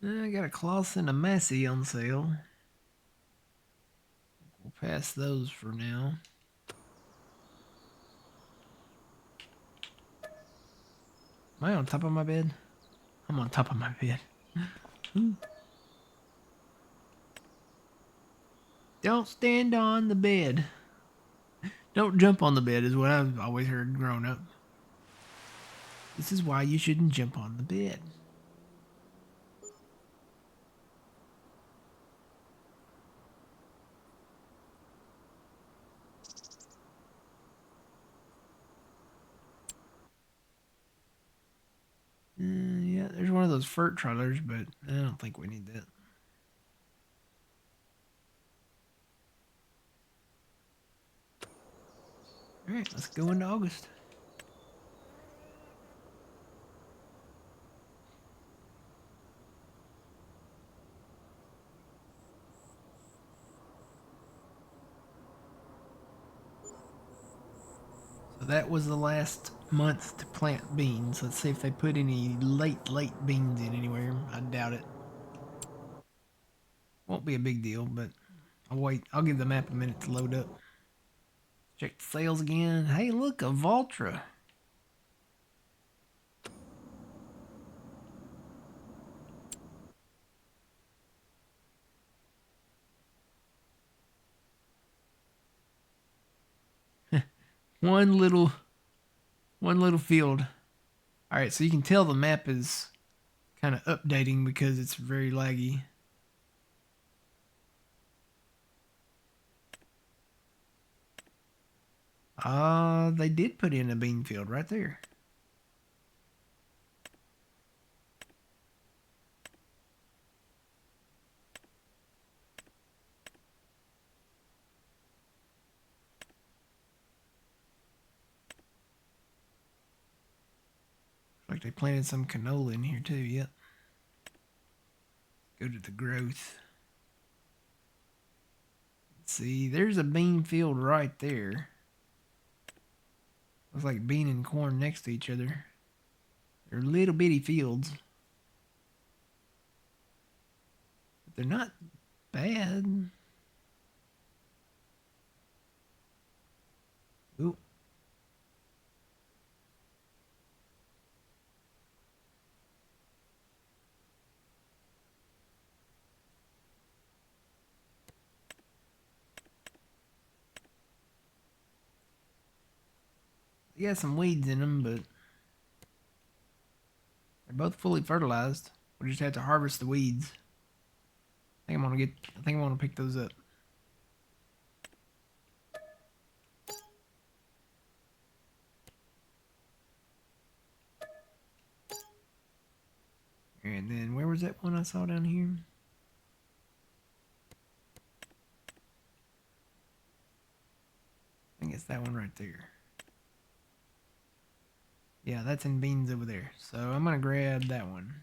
I got a Claus and a Massey on sale. We'll pass those for now. Am I on top of my bed? I'm on top of my bed. Don't stand on the bed. Don't jump on the bed is what I've always heard growing up. This is why you shouldn't jump on the bed. Yeah, there's one of those fert trailers, but I don't think we need that. All right, let's go into August. So that was the last month to plant beans. Let's see if they put any late beans in anywhere. I doubt it. Won't be a big deal, but I'll wait. I'll give the map a minute to load up. Check the sales again. Hey, look, a Valtra. One little One little field. All right, so you can tell the map is kind of updating because it's very laggy. They did put in a bean field right there. Like they planted some canola in here too, yep. Go to the growth. See, there's a bean field right there. Looks like bean and corn next to each other. They're little bitty fields. But they're not bad. Ooh. They got some weeds in them, but they're both fully fertilized. We just have to harvest the weeds. I think I'm gonna pick those up. And then where was that one I saw down here? I think it's that one right there. Yeah, that's in beans over there. So I'm gonna grab that one.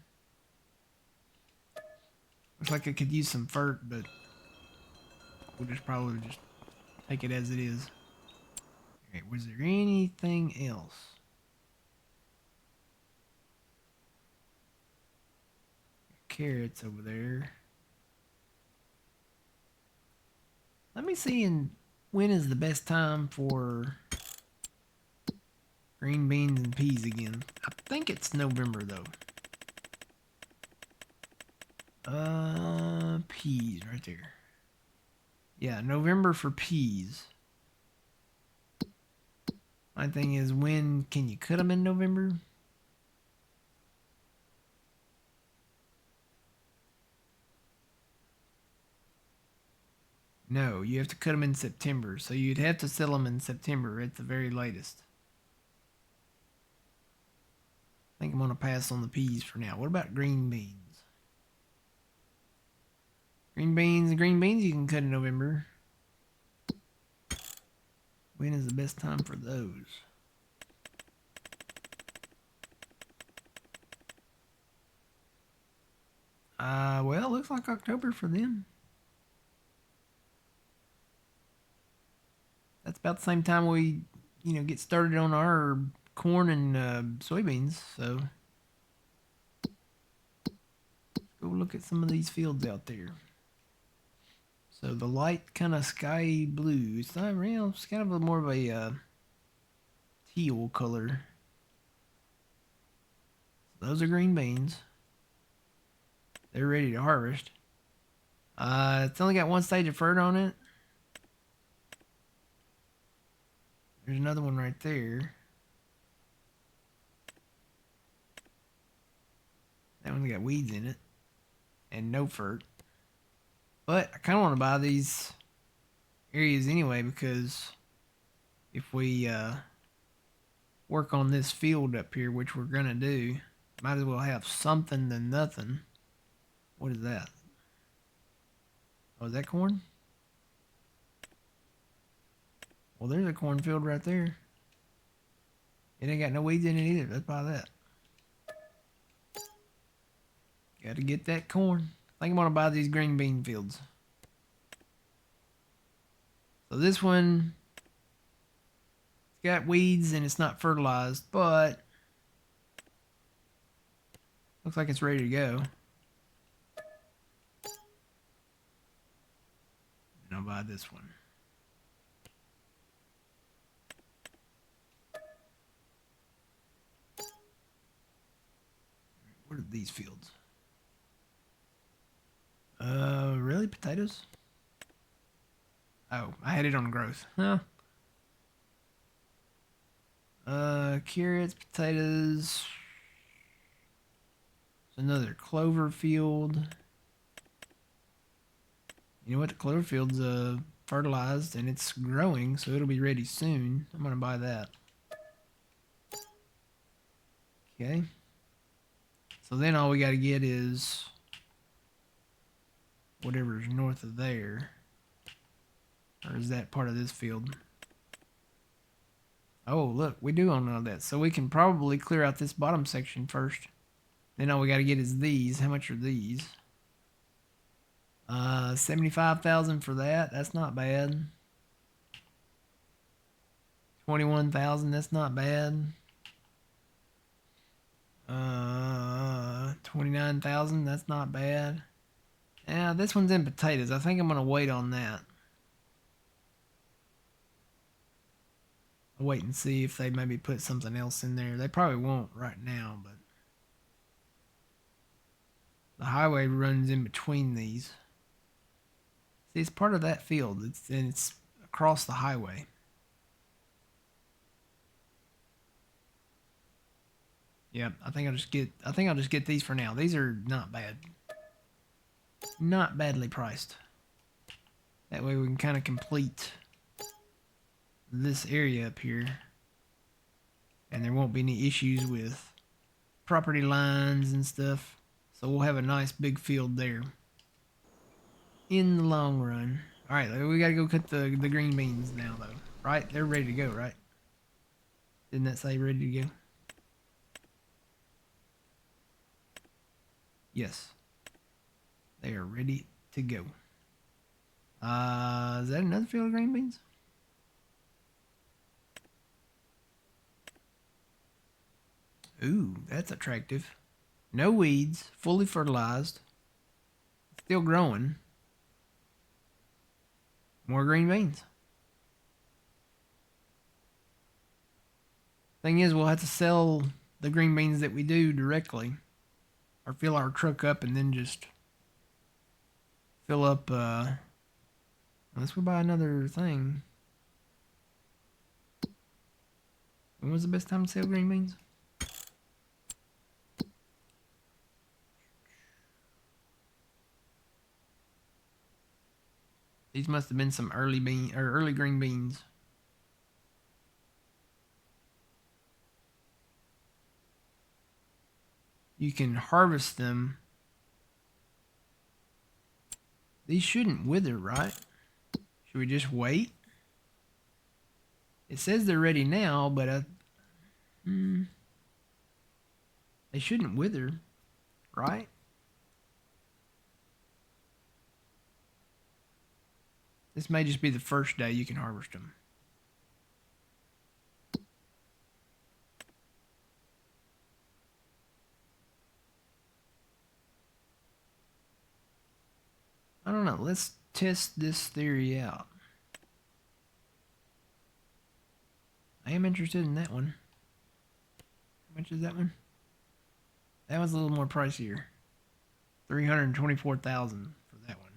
Looks like I could use some fert, but we'll probably just take it as it is. Okay, was there anything else? Carrots over there. Let me see when is the best time for green beans and peas again. I think it's November though. Peas right there. Yeah, November for peas. My thing is, when can you cut them in November? No, you have to cut them in September. So you'd have to sell them in September at the very latest. I think I'm going to pass on the peas for now. What about green beans? Green beans you can cut in November. When is the best time for those? Well, it looks like October for them. That's about the same time we, get started on our corn and soybeans. So go look at some of these fields out there. So the light kind of sky blue. It's not real. It's kind of more of a teal color. So those are green beans. They're ready to harvest. It's only got one stage of fert on it. There's another one right there. That one's got weeds in it. And no fert. But I kind of want to buy these areas anyway because if we work on this field up here, which we're going to do, might as well have something than nothing. What is that? Oh, is that corn? Well, there's a cornfield right there. It ain't got no weeds in it either. Let's buy that. Got to get that corn. I think I'm going to buy these green bean fields. So this one, it's got weeds and it's not fertilized, but looks like it's ready to go. And I'll buy this one. What are these fields? Really? Potatoes? Oh, I had it on growth. Huh? Carrots, potatoes. Another clover field. You know what? The clover field's fertilized and it's growing, so it'll be ready soon. I'm gonna buy that. Okay. So then all we gotta get is whatever's north of there. Or is that part of this field? Oh, look, we do own all that. So we can probably clear out this bottom section first. Then all we gotta get is these. How much are these? 75,000 for that. That's not bad. 21,000. That's not bad. 29,000. That's not bad. Yeah, this one's in potatoes. I think I'm gonna wait on that. I'll wait and see if they maybe put something else in there. They probably won't right now, but the highway runs in between these. See, it's part of that field. It's across the highway. Yep, I think I'll just get these for now. These are not bad. Not badly priced. That way we can kind of complete this area up here. And there won't be any issues with property lines and stuff. So we'll have a nice big field there in the long run. Alright, we gotta go cut the green beans now though. Right? They're ready to go, right? Didn't that say ready to go? Yes. They are ready to go. Is that another field of green beans? Ooh, that's attractive. No weeds, fully fertilized. Still growing. More green beans. Thing is, we'll have to sell the green beans that we do directly. Or fill our truck up and then just fill up, unless we buy another thing. When was the best time to sell green beans? These must have been some early green beans. You can harvest them. These shouldn't wither, right? Should we just wait? It says they're ready now, but they shouldn't wither, right? This may just be the first day you can harvest them. I don't know. Let's test this theory out. I am interested in that one. How much is that one? That was a little more pricier. 324,000 for that one.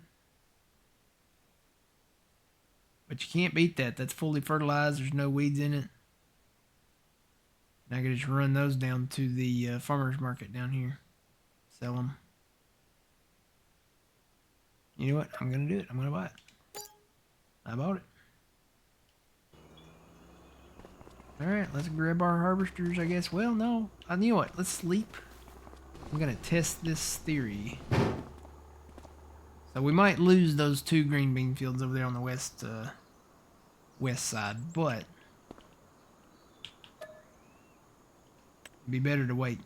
But you can't beat that. That's fully fertilized. There's no weeds in it. And I can just run those down to the farmer's market down here. Sell them. You know what? I'm going to do it. I'm going to buy it. I bought it. Alright, let's grab our harvesters, I guess. Well, no. You know what? Let's sleep. I'm going to test this theory. So we might lose those 2 green bean fields over there on the west side, but it'd be better to wait.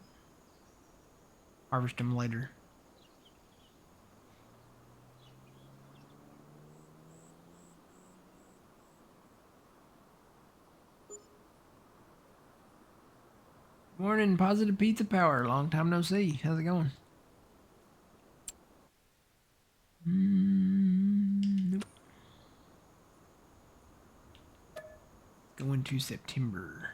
Harvest them later. Morning, Positive Pizza Power. Long time no see. How's it going? Nope. Going to September.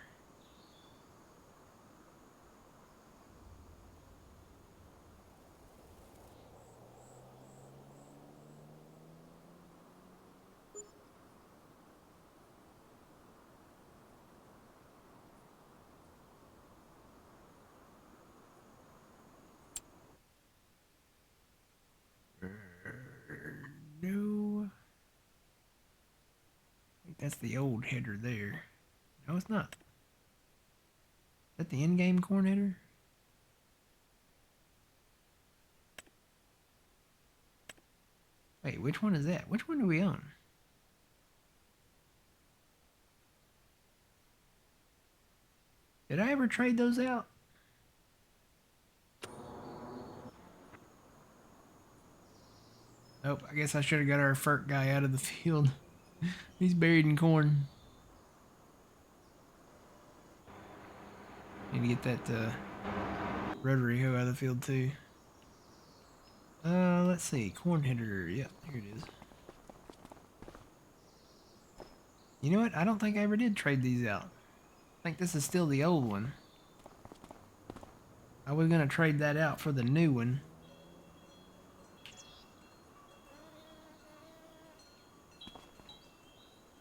think that's the old header there. No, it's not. Is that the in-game corn header? Wait, which one is that? Which one do we own? Did I ever trade those out? Nope, I guess I should have got our FERC guy out of the field. He's buried in corn. Need to get that rotary hoe out of the field too. Let's see. Corn header. Yep, here it is. You know what? I don't think I ever did trade these out. I think this is still the old one. I was going to trade that out for the new one.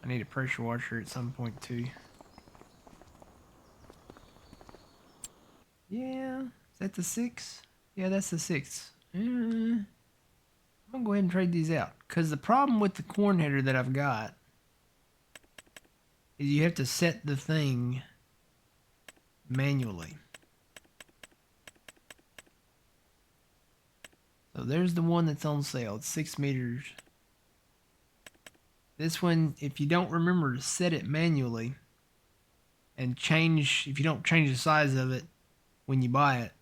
I need a pressure washer at some point too. Yeah, is that the 6? Yeah, that's the 6. I'm gonna go ahead and trade these out. Because the problem with the corn header that I've got is you have to set the thing manually. So there's the one that's on sale. It's 6 meters. This one, if you don't remember to set it manually and change, if you don't change the size of it when you buy it,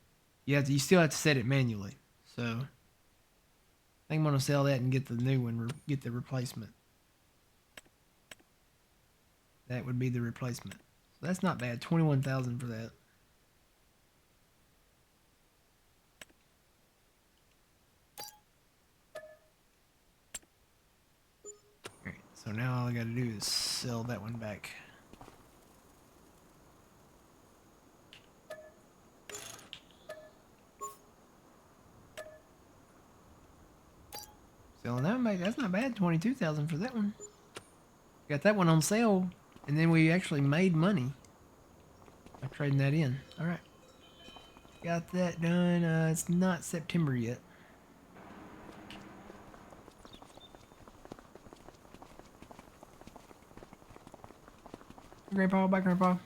you still have to set it manually. So I think I'm gonna sell that and get the new one, get the replacement. That would be the replacement. So that's not bad. 21,000 for that. Alright, so now all I gotta do is sell that one back. Selling that one back, that's not bad. 22,000 for that one. Got that one on sale, and then we actually made money by trading that in. Alright. Got that done. It's not September yet. Grandpa, bye, Grandpa.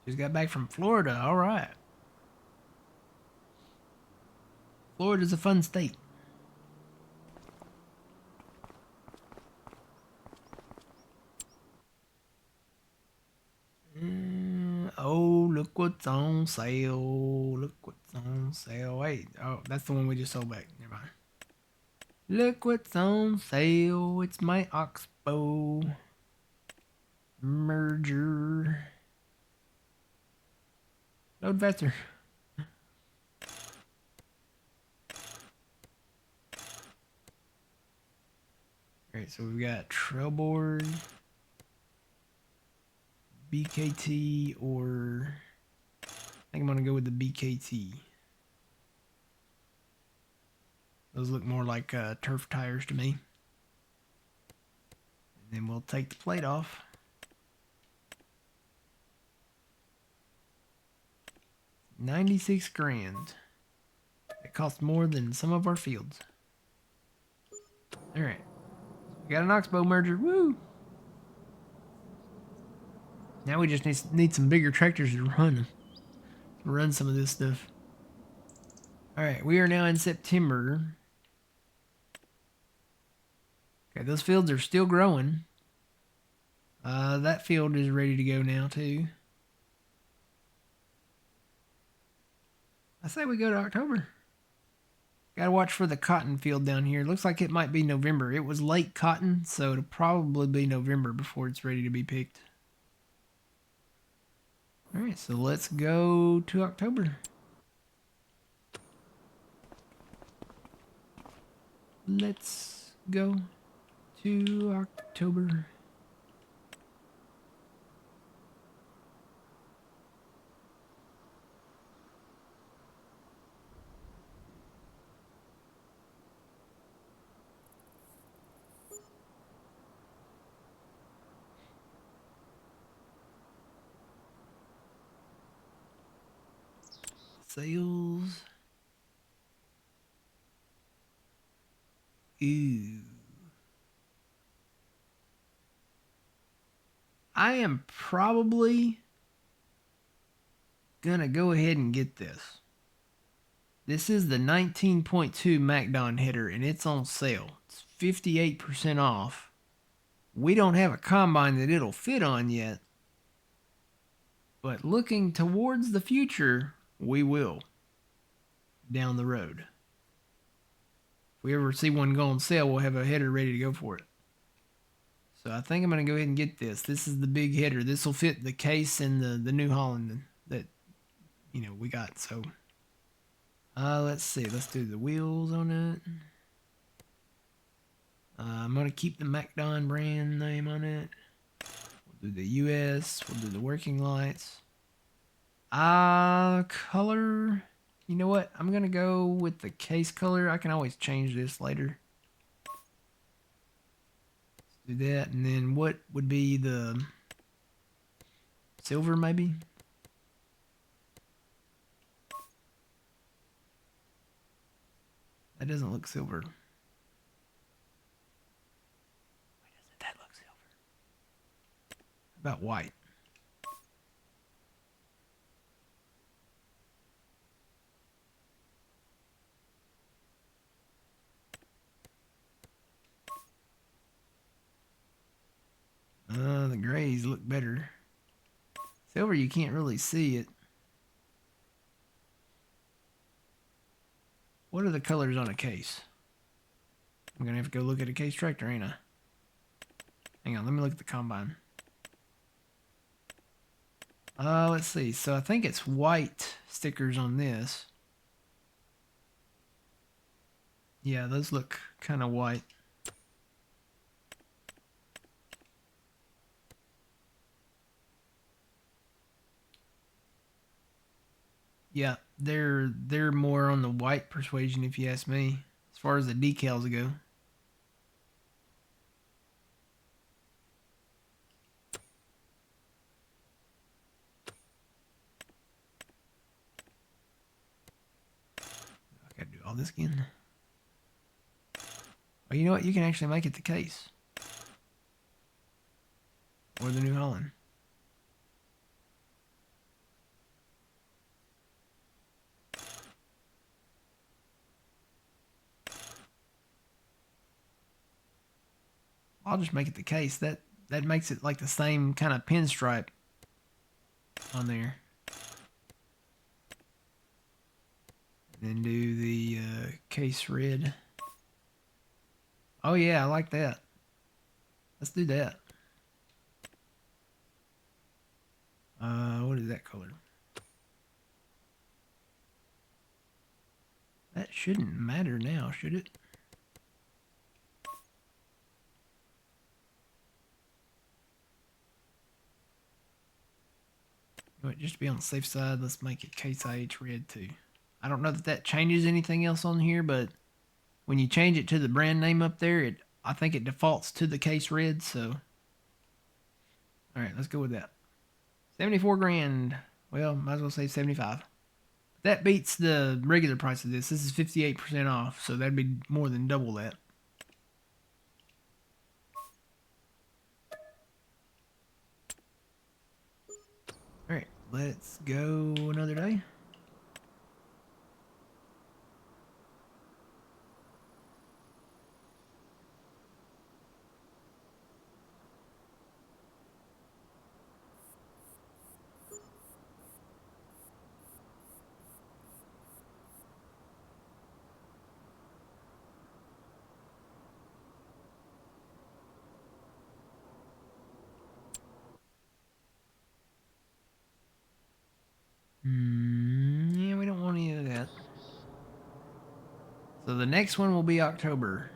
Just got back from Florida. All right. Florida's a fun state. Oh, look what's on sale. Look what's on sale. Wait. Oh, that's the one we just sold back. Never mind. Look what's on sale. It's my Oxbow merger. Load faster. Alright, so we've got Trailboard, BKT, or I think I'm gonna go with the BKT. Those look more like turf tires to me. And then we'll take the plate off. $96 grand. It costs more than some of our fields. All right, we got an Oxbow merger. Woo! Now we just need some bigger tractors to run some of this stuff. All right, we are now in September. Okay, those fields are still growing. That field is ready to go now too. I say we go to October. Gotta watch for the cotton field down here. Looks like it might be November. It was late cotton, so it'll probably be November before it's ready to be picked. Alright, so let's go to October. Let's go to October. Sales. Ooh. I am probably gonna go ahead and get this. This is the 19.2 MacDon header, and it's on sale. It's 58% off. We don't have a combine that it'll fit on yet, but looking towards the future, we will down the road. If we ever see one go on sale, we'll have a header ready to go for it. So I think I'm going to go ahead and get this. This is the big header. This will fit the case and the New Holland that, we got. So let's see. Let's do the wheels on it. I'm going to keep the MacDon brand name on it. We'll do the US. We'll do the working lights. Color. You know what? I'm going to go with the case color. I can always change this later. Let's do that. And then what would be the silver maybe? That doesn't look silver. Why doesn't that look silver? How about white? The grays look better. Silver, you can't really see it. What are the colors on a case? I'm going to have to go look at a case tractor, ain't I? Hang on, let me look at the combine. Let's see. So I think it's white stickers on this. Yeah, those look kind of white. Yeah, they're more on the white persuasion if you ask me, as far as the decals go. I gotta do all this again. Oh, you know what? You can actually make it the case. Or the New Holland. I'll just make it the case. That makes it like the same kind of pinstripe on there. And then do the case red. Oh yeah, I like that. Let's do that. What is that color? That shouldn't matter now, should it? Just to be on the safe side, let's make it Case IH red too. I don't know that changes anything else on here, but when you change it to the brand name up there, I think it defaults to the case red. So, all right, let's go with that. 74 grand. Well, might as well say 75. That beats the regular price of this. This is 58% off, so that'd be more than double that. All right, let's go another day. Yeah, we don't want any of that. So the next one will be October.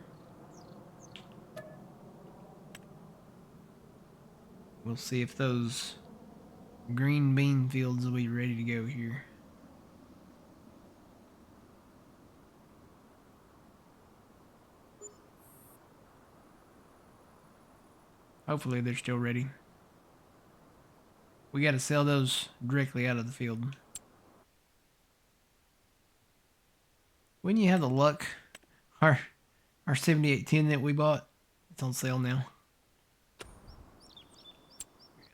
We'll see if those green bean fields will be ready to go here. Hopefully they're still ready. We got to sell those directly out of the field. When you have the luck, our 7810 that we bought, it's on sale now.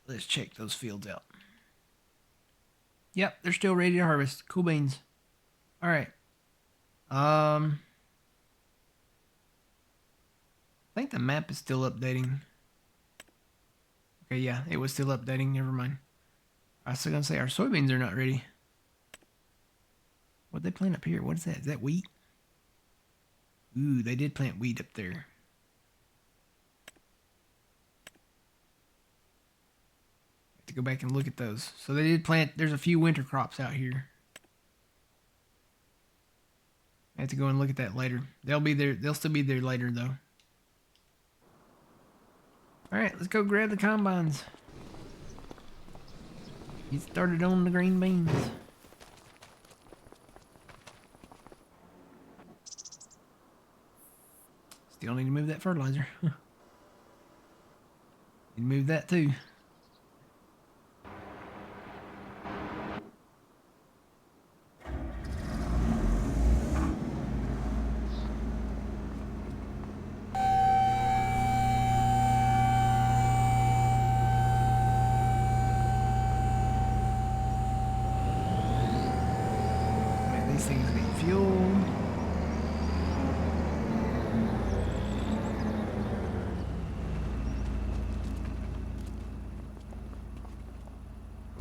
Let's check those fields out. Yep, they're still ready to harvest. Cool beans. All right. I think the map is still updating. Okay, yeah, it was still updating. Never mind. I was gonna say our soybeans are not ready. What'd they plant up here? What is that? Is that wheat? Ooh, they did plant wheat up there. Have to go back and look at those. So they did plant. There's a few winter crops out here. I have to go and look at that later. They'll be there. They'll still be there later though. All right, let's go grab the combines. Get started on the green beans. Still need to move that fertilizer. Need to move that too. Man, these things need fuel.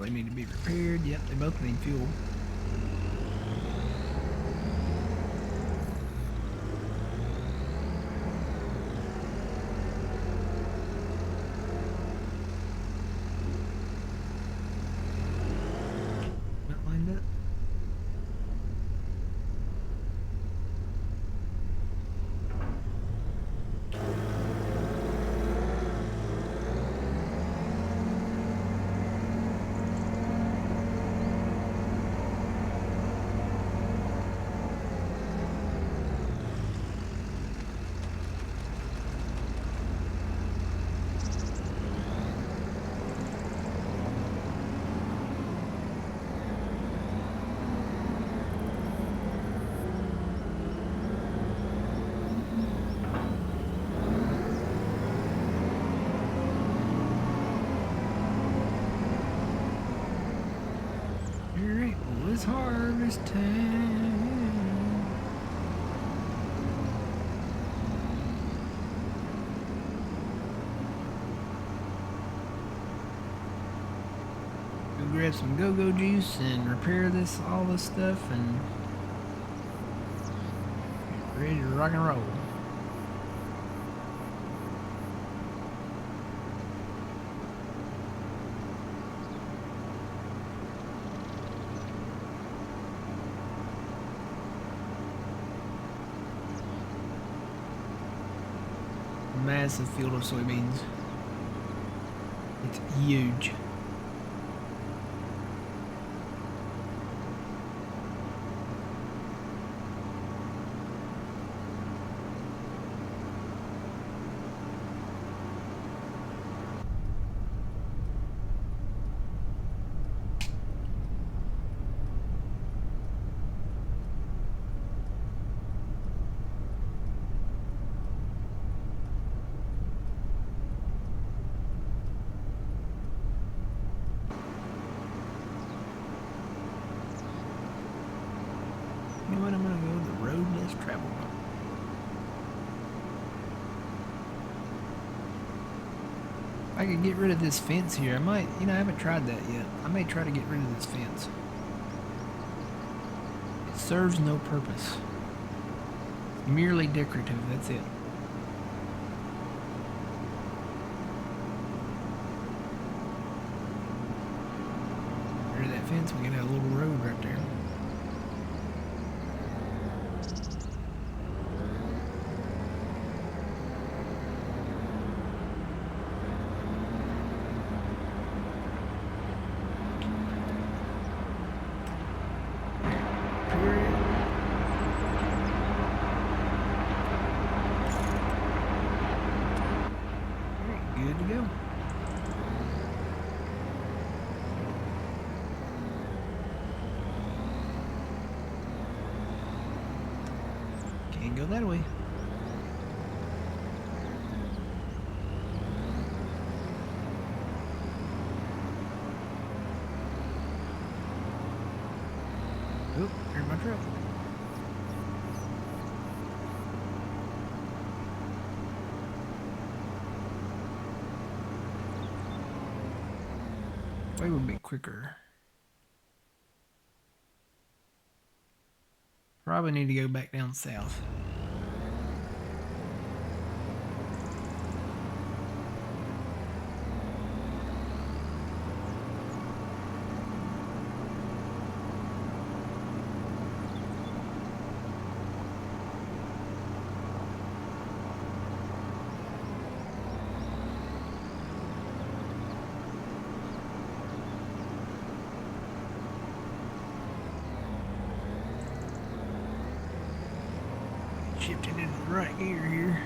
They need to be repaired. Yep, they both need fuel. Not lined up. Alright, well, it's harvest time. Go grab some go-go juice and repair all this stuff and get ready to rock and roll. Massive field of soybeans. It's huge. You know what? I'm gonna go the road less traveled. If I could get rid of this fence here, I might. You know, I haven't tried that yet. I may try to get rid of this fence. It serves no purpose. It's merely decorative. That's it. Get rid of that fence. We can have a little road right there. Good to go. Can't go that way. Oop, there's my truck. Way would be quicker. Probably need to go back down south. Shifting into the right gear here.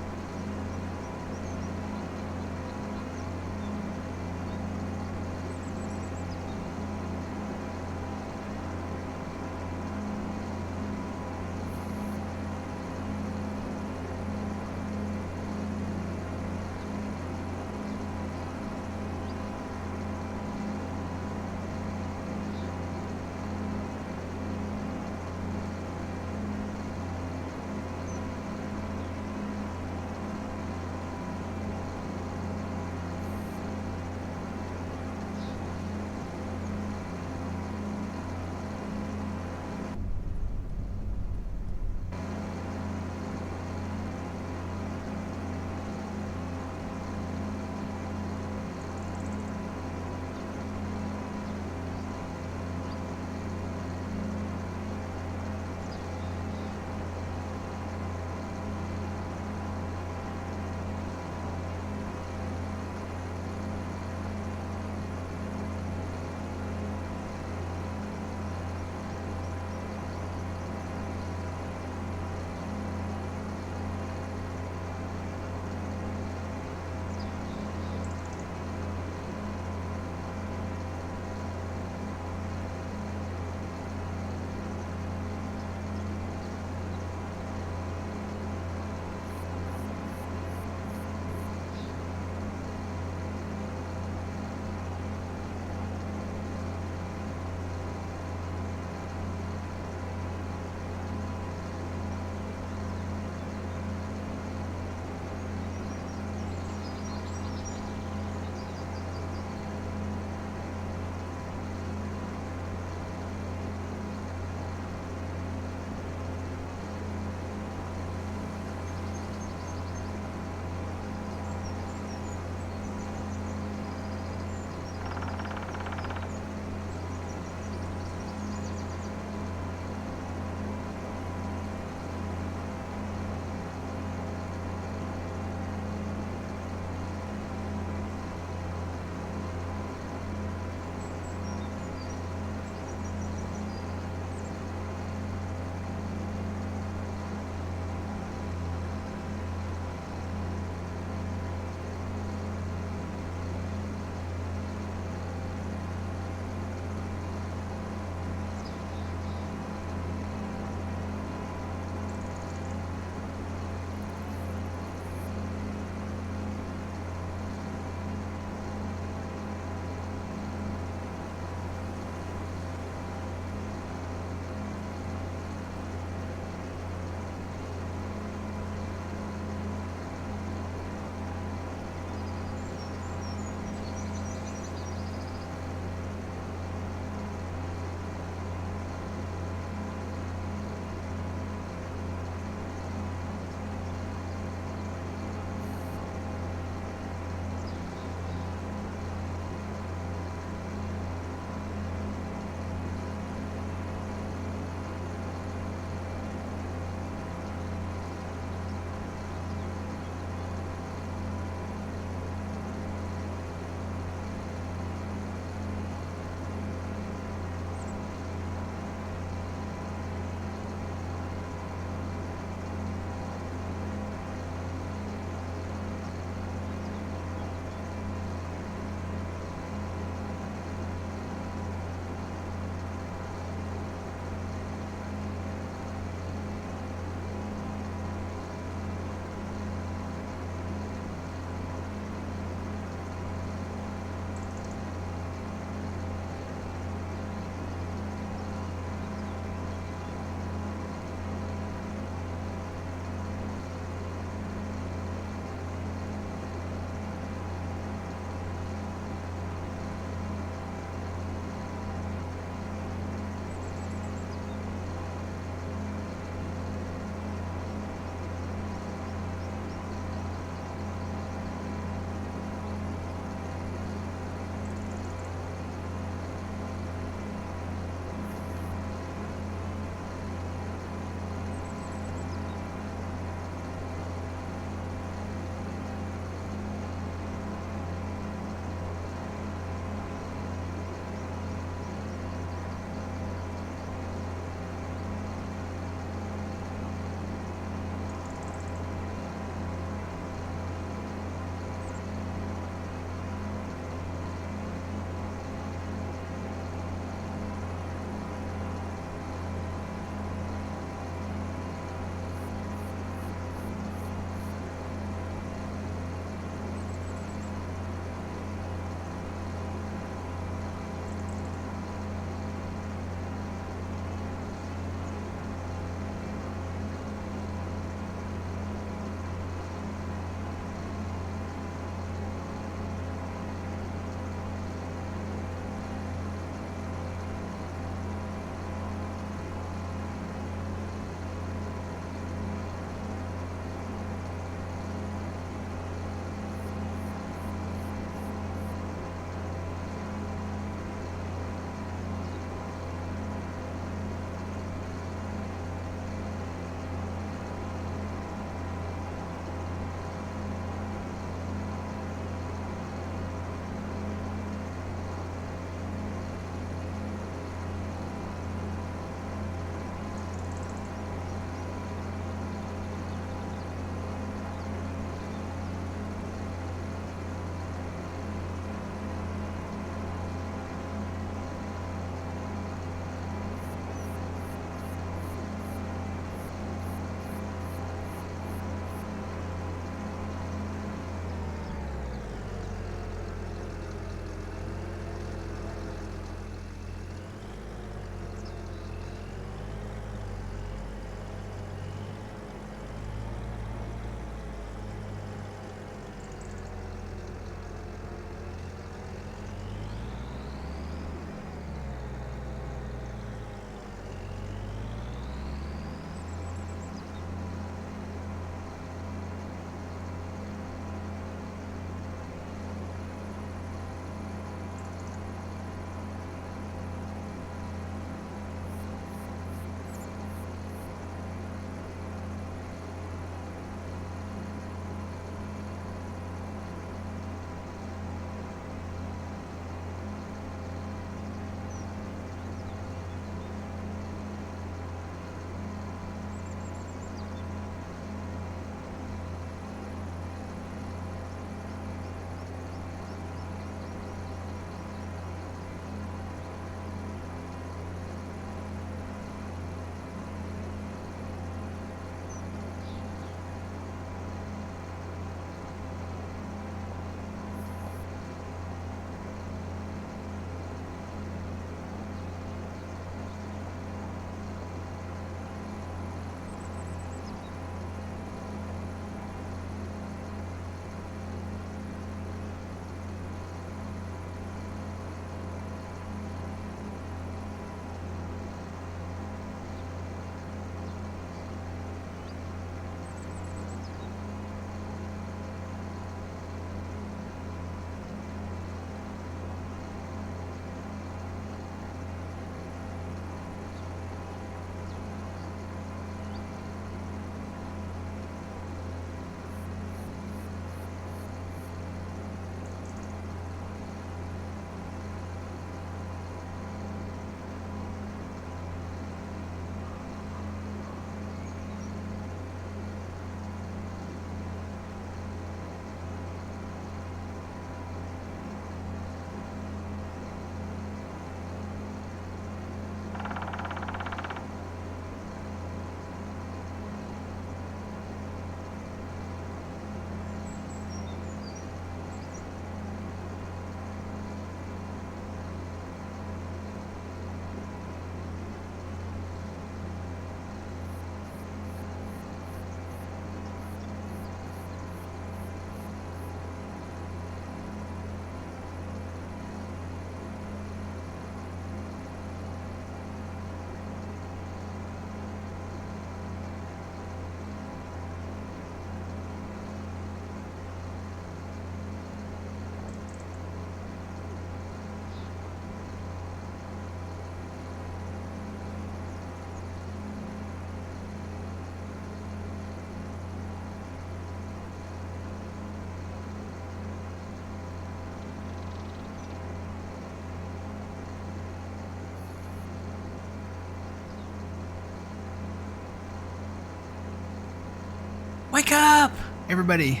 Wake up! Everybody.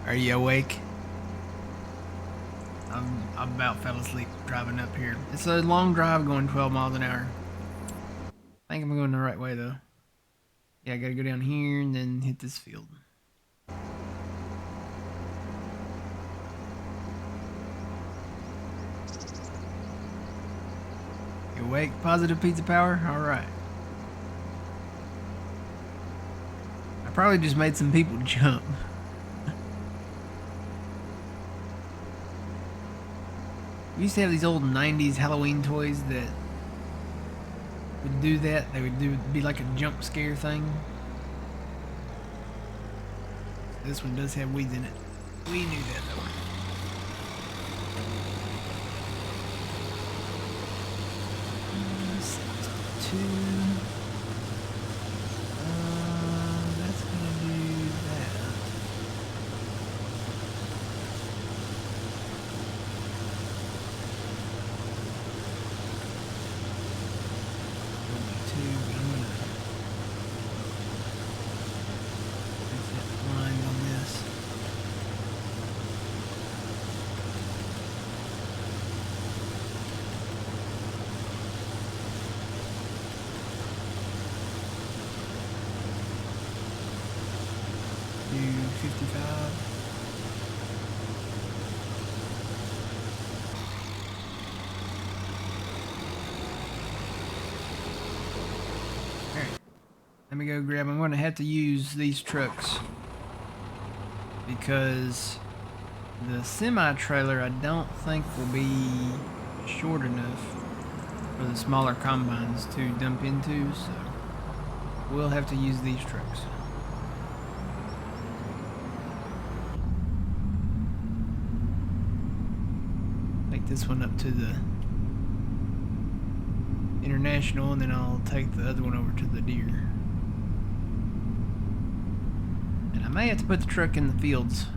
Are you awake? I about fell asleep driving up here. It's a long drive going 12 miles an hour. I think I'm going the right way though. Yeah, I gotta go down here and then hit this field. You awake? Positive pizza power? Alright. I probably just made some people jump. We used to have these old 90s Halloween toys that would do that. They would be like a jump scare thing. This one does have weeds in it. We knew that though. That's gonna do that. Do 55. Alright. Let me go grab them. I'm going to have to use these trucks because the semi-trailer I don't think will be short enough for the smaller combines to dump into, so we'll have to use these trucks. This one up to the international, and then I'll take the other one over to the deer. And I may have to put the truck in the fields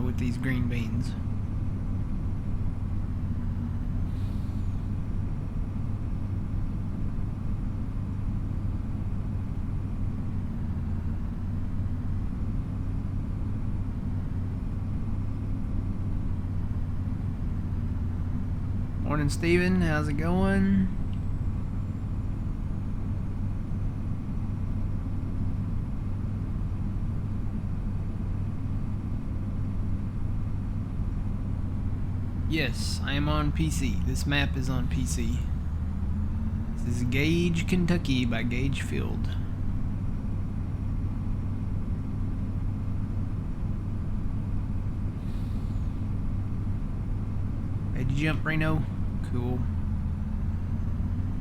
with these green beans. Morning, Steven. How's it going? Yes, I am on PC. This map is on PC. This is Gage, Kentucky by Gagefield. Did you jump, Reno? Cool.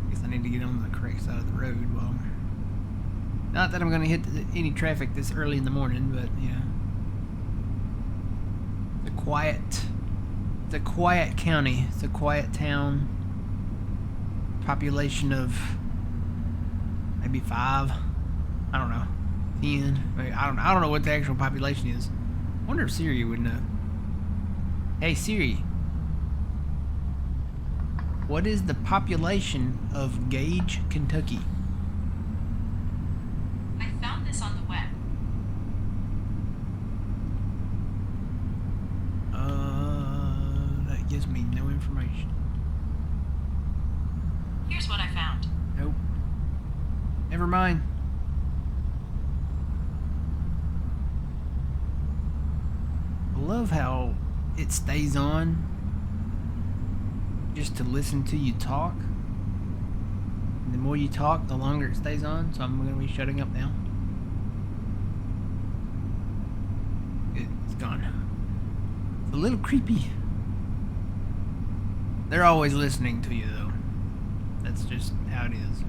Guess I need to get on the correct side of the road. Well, not that I'm going to hit any traffic this early in the morning, but yeah. It's a quiet county. It's a quiet town. Population of maybe 5. I don't know. 10. Maybe, I don't know what the actual population is. I wonder if Siri would know. Hey Siri. What is the population of Gage, Kentucky? I found this on the web. That gives me no information. Here's what I found. Nope. Never mind. I love how it stays on just to listen to you talk. And the more you talk, the longer it stays on. So I'm going to be shutting up now. It's gone. It's a little creepy. They're always listening to you, though. That's just how it is.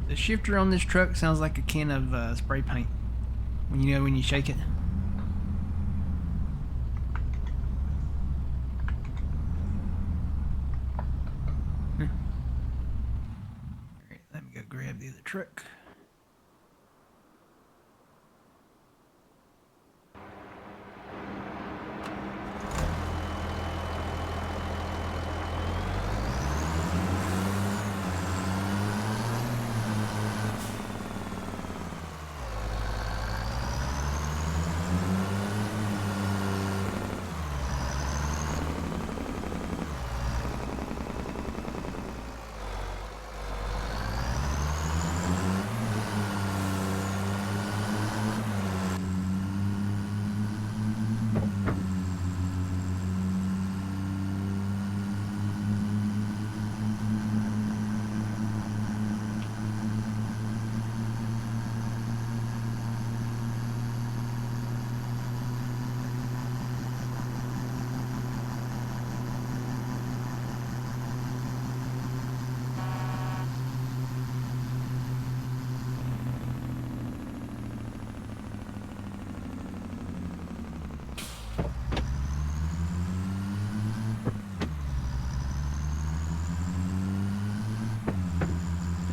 The shifter on this truck sounds like a can of spray paint. When you shake it. truck.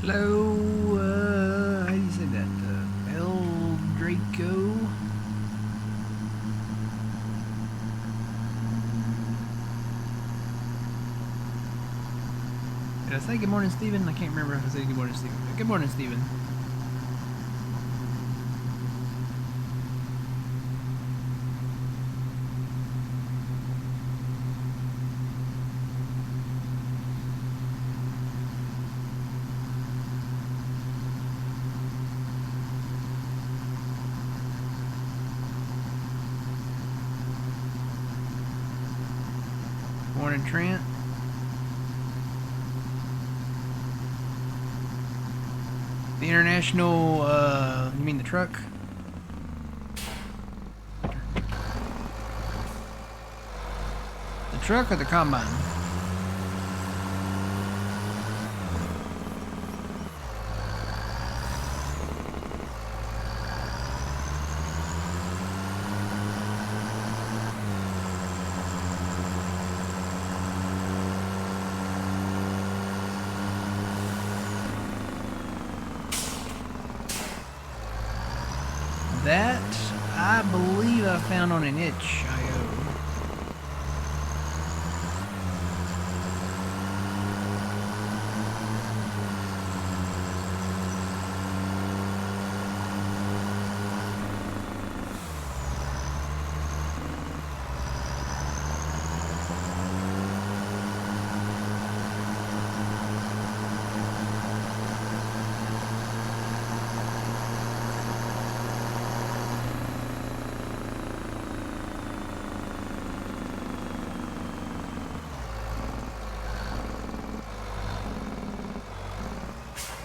Hello, how do you say that? El Draco? Did I say good morning, Steven? I can't remember if I said good morning, Steven. Good morning, Steven. Morning, Trent. The international, you mean the truck? The truck or the combine? That, I believe I found on an itch.io.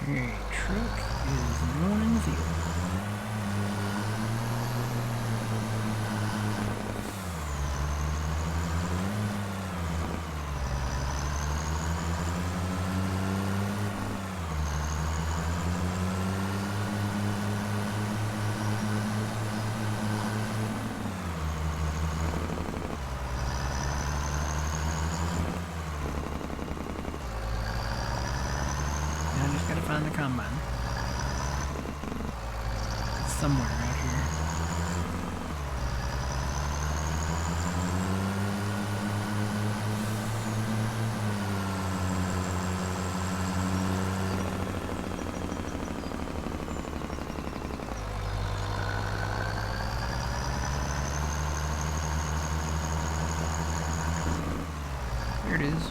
Okay, truck is going in the field. Now I just gotta find the combine. It's somewhere out here. Here it is.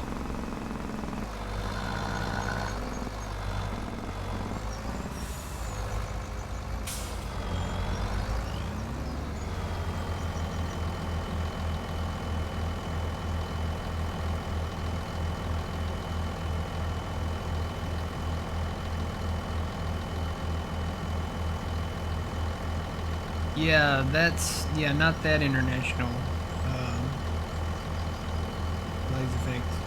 Yeah, that's, yeah, not that international. Blaze effects.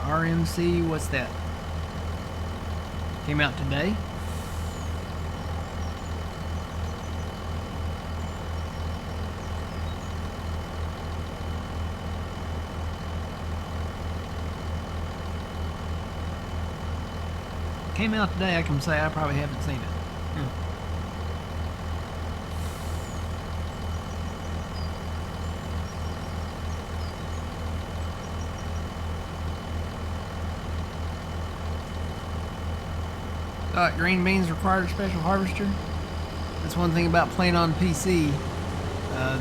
RMC, what's that? Came out today? came out today, I can say I probably haven't seen it. Green beans required a special harvester. That's one thing about playing on PC.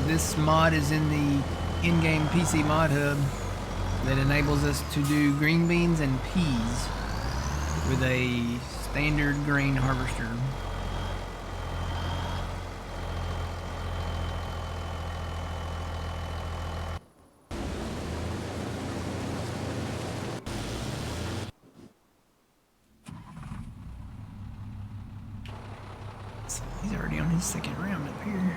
This mod is in the in-game PC mod hub that enables us to do green beans and peas with a standard grain harvester. So he's already on his second round up here.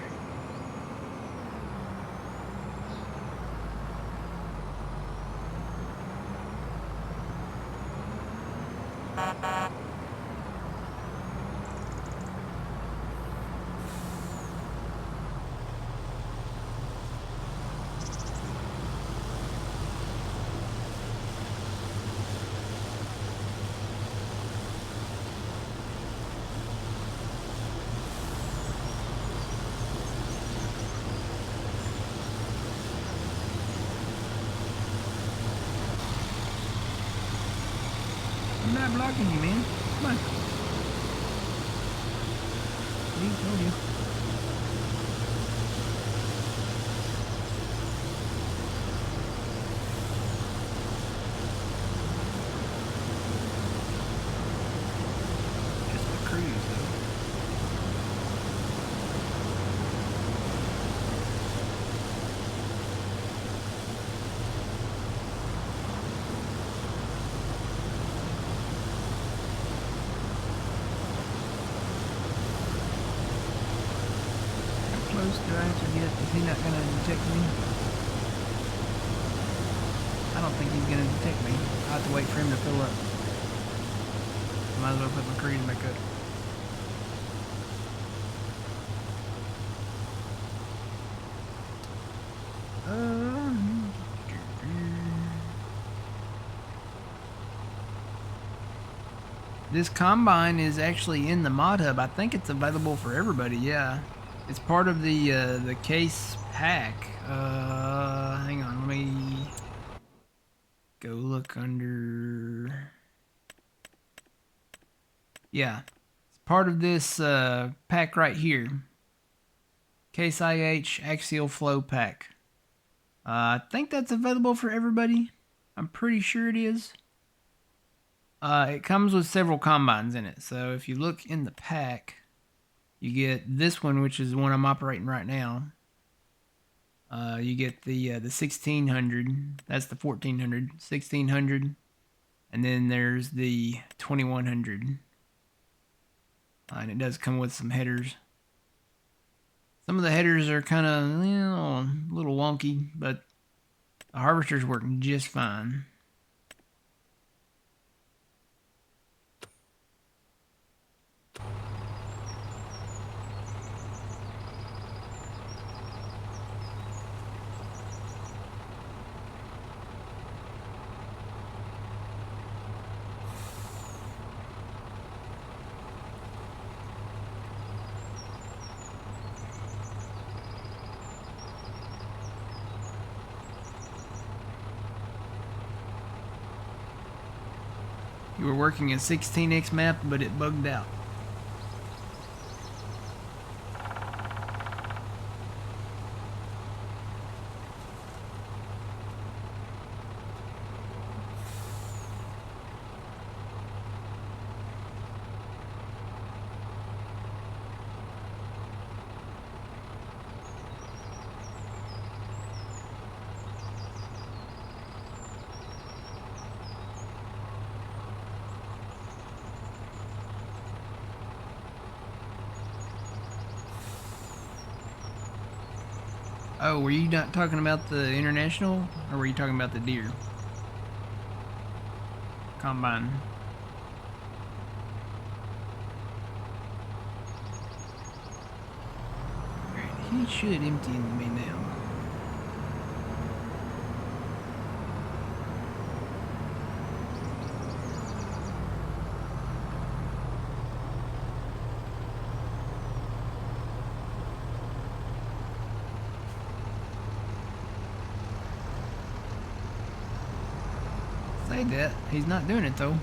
I'm not blocking you, man. Come on. See, told you. Just the cruise, though. How close do I have to get? Is he not going to detect me? I don't think he's going to detect me. I have to wait for him to fill up. Might as well put my cruise back up. This combine is actually in the mod hub. I think it's available for everybody. Yeah, it's part of the case pack. Hang on, let me go look under. Yeah, it's part of this pack right here. Case IH Axial Flow Pack. I think that's available for everybody. I'm pretty sure it is. It comes with several combines in it. So if you look in the pack, you get this one, which is the one I'm operating right now. You get the 1600. That's the 1400, 1600, and then there's the 2100. And it does come with some headers. Some of the headers are kind of, a little wonky, but the harvester's working just fine. You were working a 16x map, but it bugged out. Oh, were you not talking about the international, or were you talking about the deer combine? Alright, he should empty into me now. say that. He's not doing it though.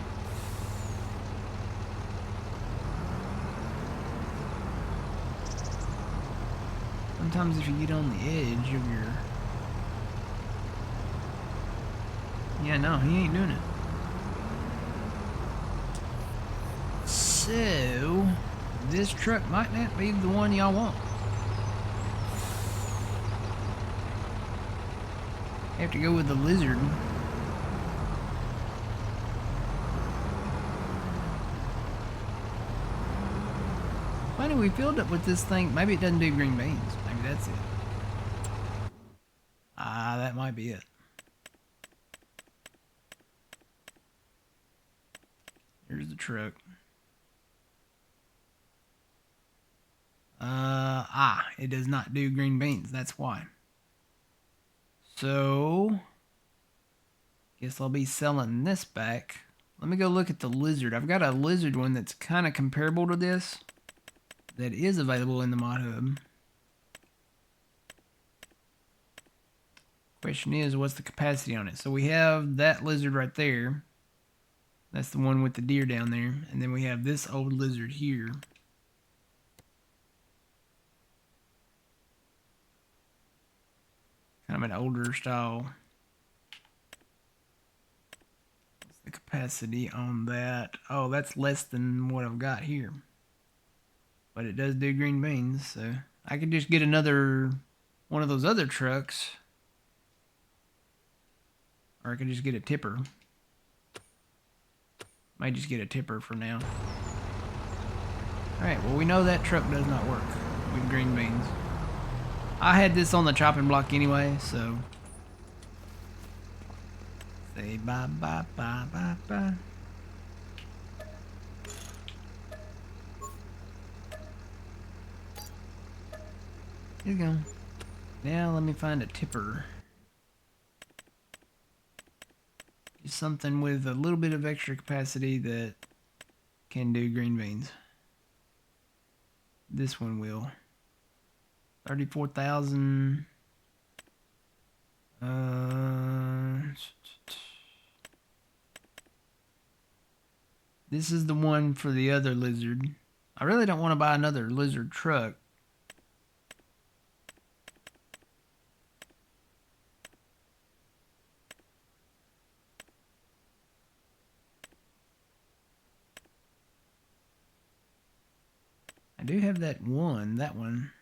Sometimes if you get on the edge of your... Yeah, no, he ain't doing it. So, this truck might not be the one y'all want. Have to go with the Lizard. Funny, we filled up with this thing. Maybe it doesn't do green beans. Maybe that's it. Ah, that might be it. Here's the truck. It does not do green beans. That's why. So, guess I'll be selling this back. Let me go look at the Lizard. I've got a Lizard one that's kind of comparable to this that is available in the mod hub. Question is, what's the capacity on it? So we have that Lizard right there. That's the one with the deer down there. And then we have this old Lizard here. Kind of an older style. What's the capacity on that? Oh, that's less than what I've got here. But it does do green beans, so I could just get another one of those other trucks. Or I could just get a tipper. Might just get a tipper for now. Alright, well we know that truck does not work with green beans. I had this on the chopping block anyway, so... Say bye bye bye bye bye. Here you go. Now let me find a tipper. Just something with a little bit of extra capacity that can do green beans. This one will. 34,000. This is the one for the other Lizard. I really don't want to buy another Lizard truck. I do have that one.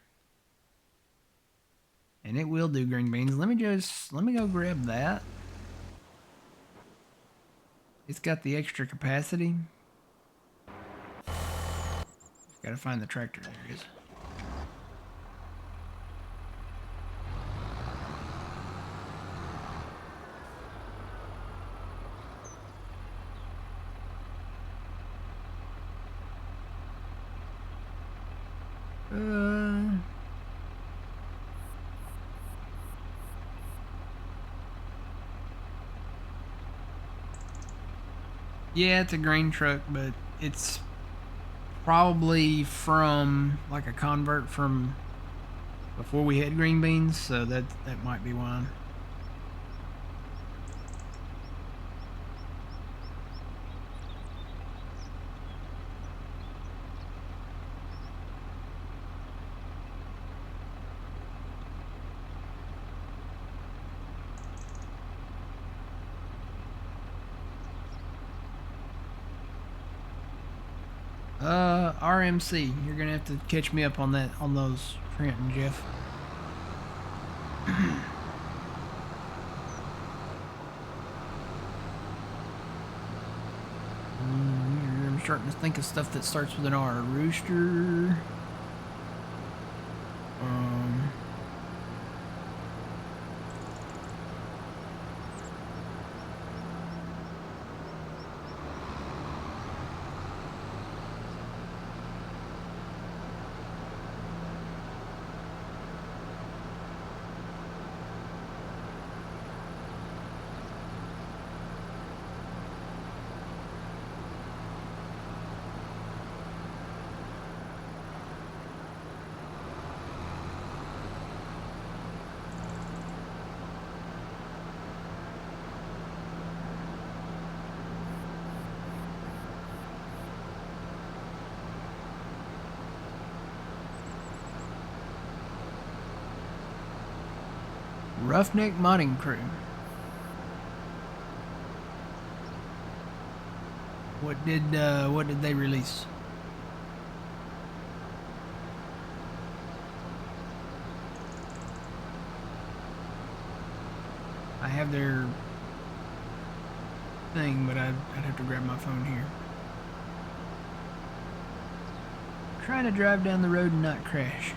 And it will do green beans. Let me go grab that. It's got the extra capacity. Gotta find the tractor. There it is. Yeah, it's a grain truck, but it's probably from like a convert from before we had green beans, so that might be why. RMC, you're gonna have to catch me up on that, on those, Trent and Jeff. I'm starting to think of stuff that starts with an R. Rooster. Roughneck Modding Crew. What did they release? I have their thing, but I'd have to grab my phone here. Trying to drive down the road and not crash.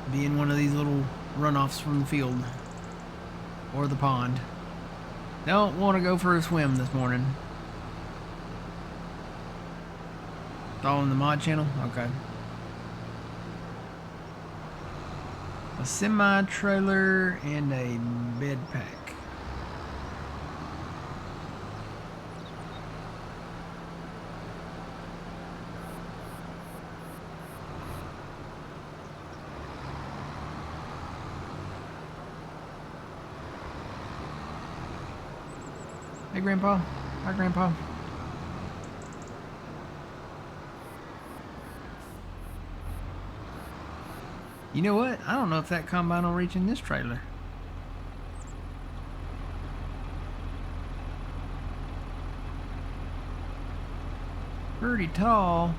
Be in one of these little runoffs from the field or the pond. Don't want to go for a swim this morning. It's all in the mod channel? Okay. A semi-trailer and a bed pack. Hey, Grandpa. Hi, Grandpa. You know what? I don't know if that combine will reach in this trailer. Pretty tall.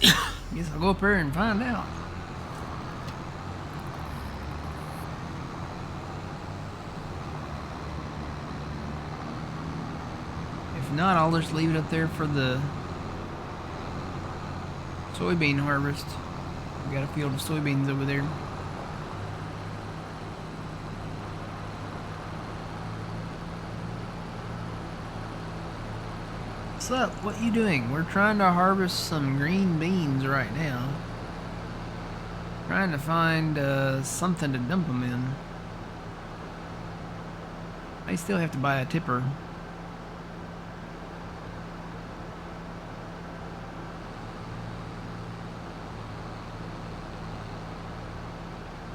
Guess I'll go up there and find out. If not, I'll just leave it up there for the soybean harvest. We got a field of soybeans over there. What's up? What you doing? We're trying to harvest some green beans right now. Trying to find something to dump them in. I still have to buy a tipper.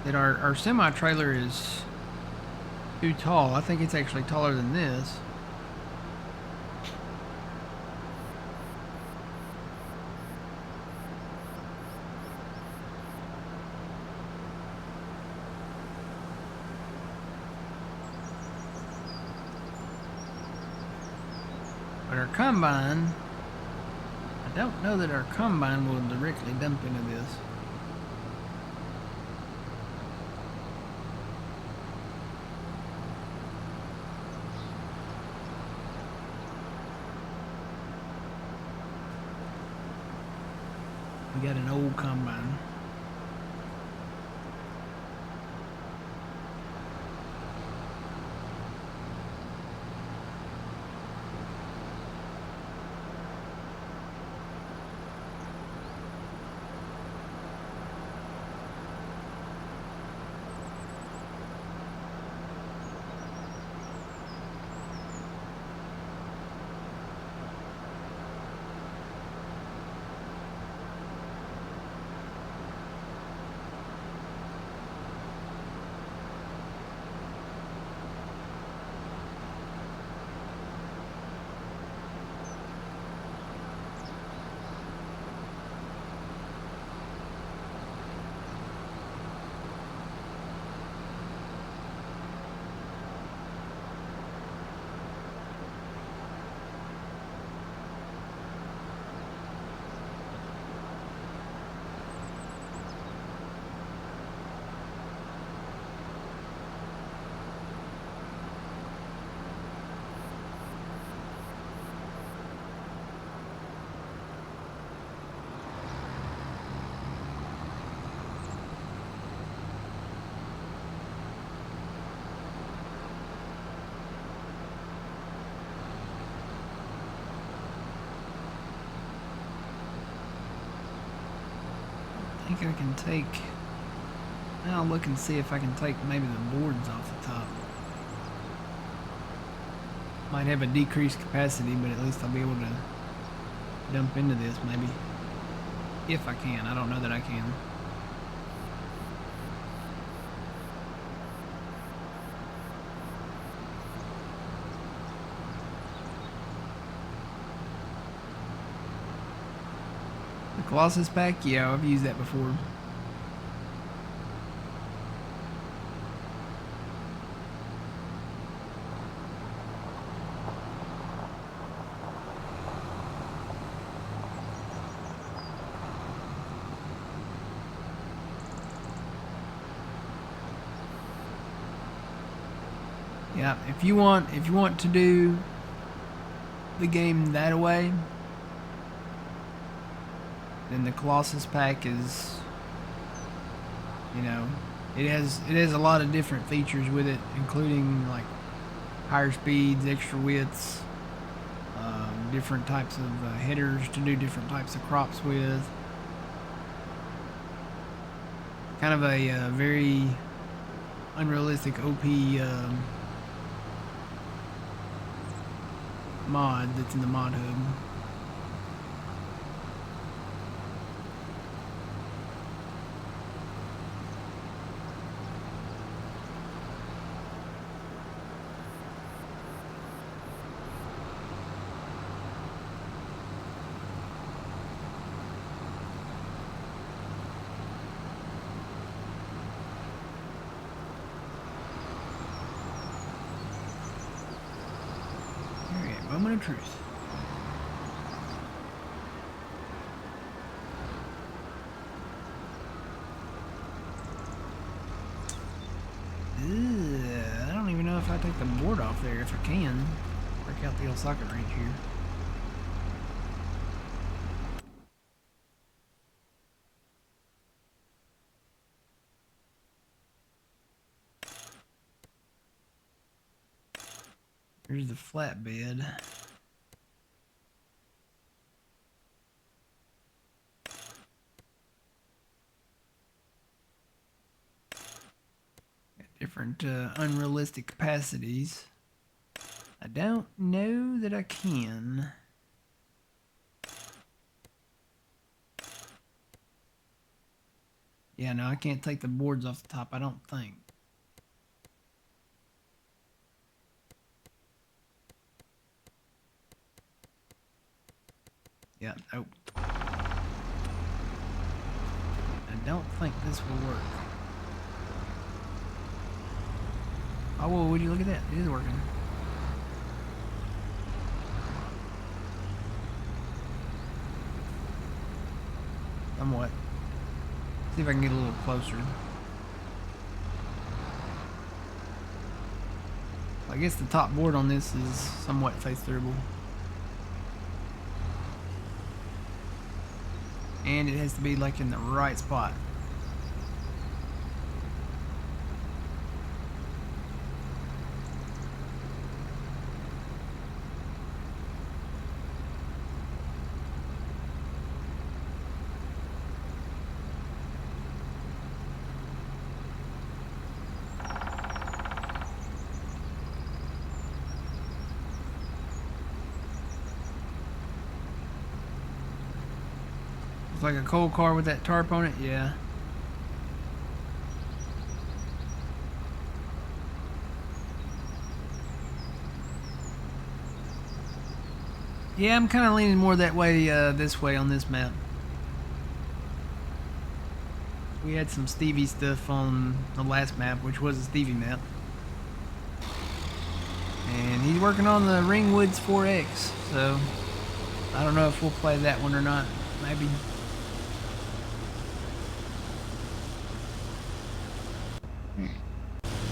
That our semi-trailer is too tall. I think it's actually taller than this. But our combine, I don't know that our combine will directly dump into this. We got an old combine. I think I can take, I'll look and see if I can take maybe the boards off the top. Might have a decreased capacity, but at least I'll be able to dump into this maybe. If I can, I don't know that I can. Colossus pack? Yeah, I've used that before. Yeah, if you want to do the game that way, then the Colossus pack is, you know, it has a lot of different features with it, including like higher speeds, extra widths, different types of headers to do different types of crops with. Kind of a very unrealistic OP mod that's in the mod hub. Alright, moment of truth. I don't even know if I take the board off there, if I can. Break out the old socket wrench here. Here's the flatbed. Got different unrealistic capacities. I don't know that I can. Yeah, no, I can't take the boards off the top, I don't think. Yeah, nope. I don't think this will work. Oh, well, would you look at that? It is working. Somewhat. See if I can get a little closer. I guess the top board on this is somewhat face throughable. And it has to be like in the right spot. It's like a coal car with that tarp on it, yeah. Yeah, I'm kind of leaning more that way, this way on this map. We had some Stevie stuff on the last map, which was a Stevie map. And he's working on the Ringwoods 4X, so I don't know if we'll play that one or not. Maybe.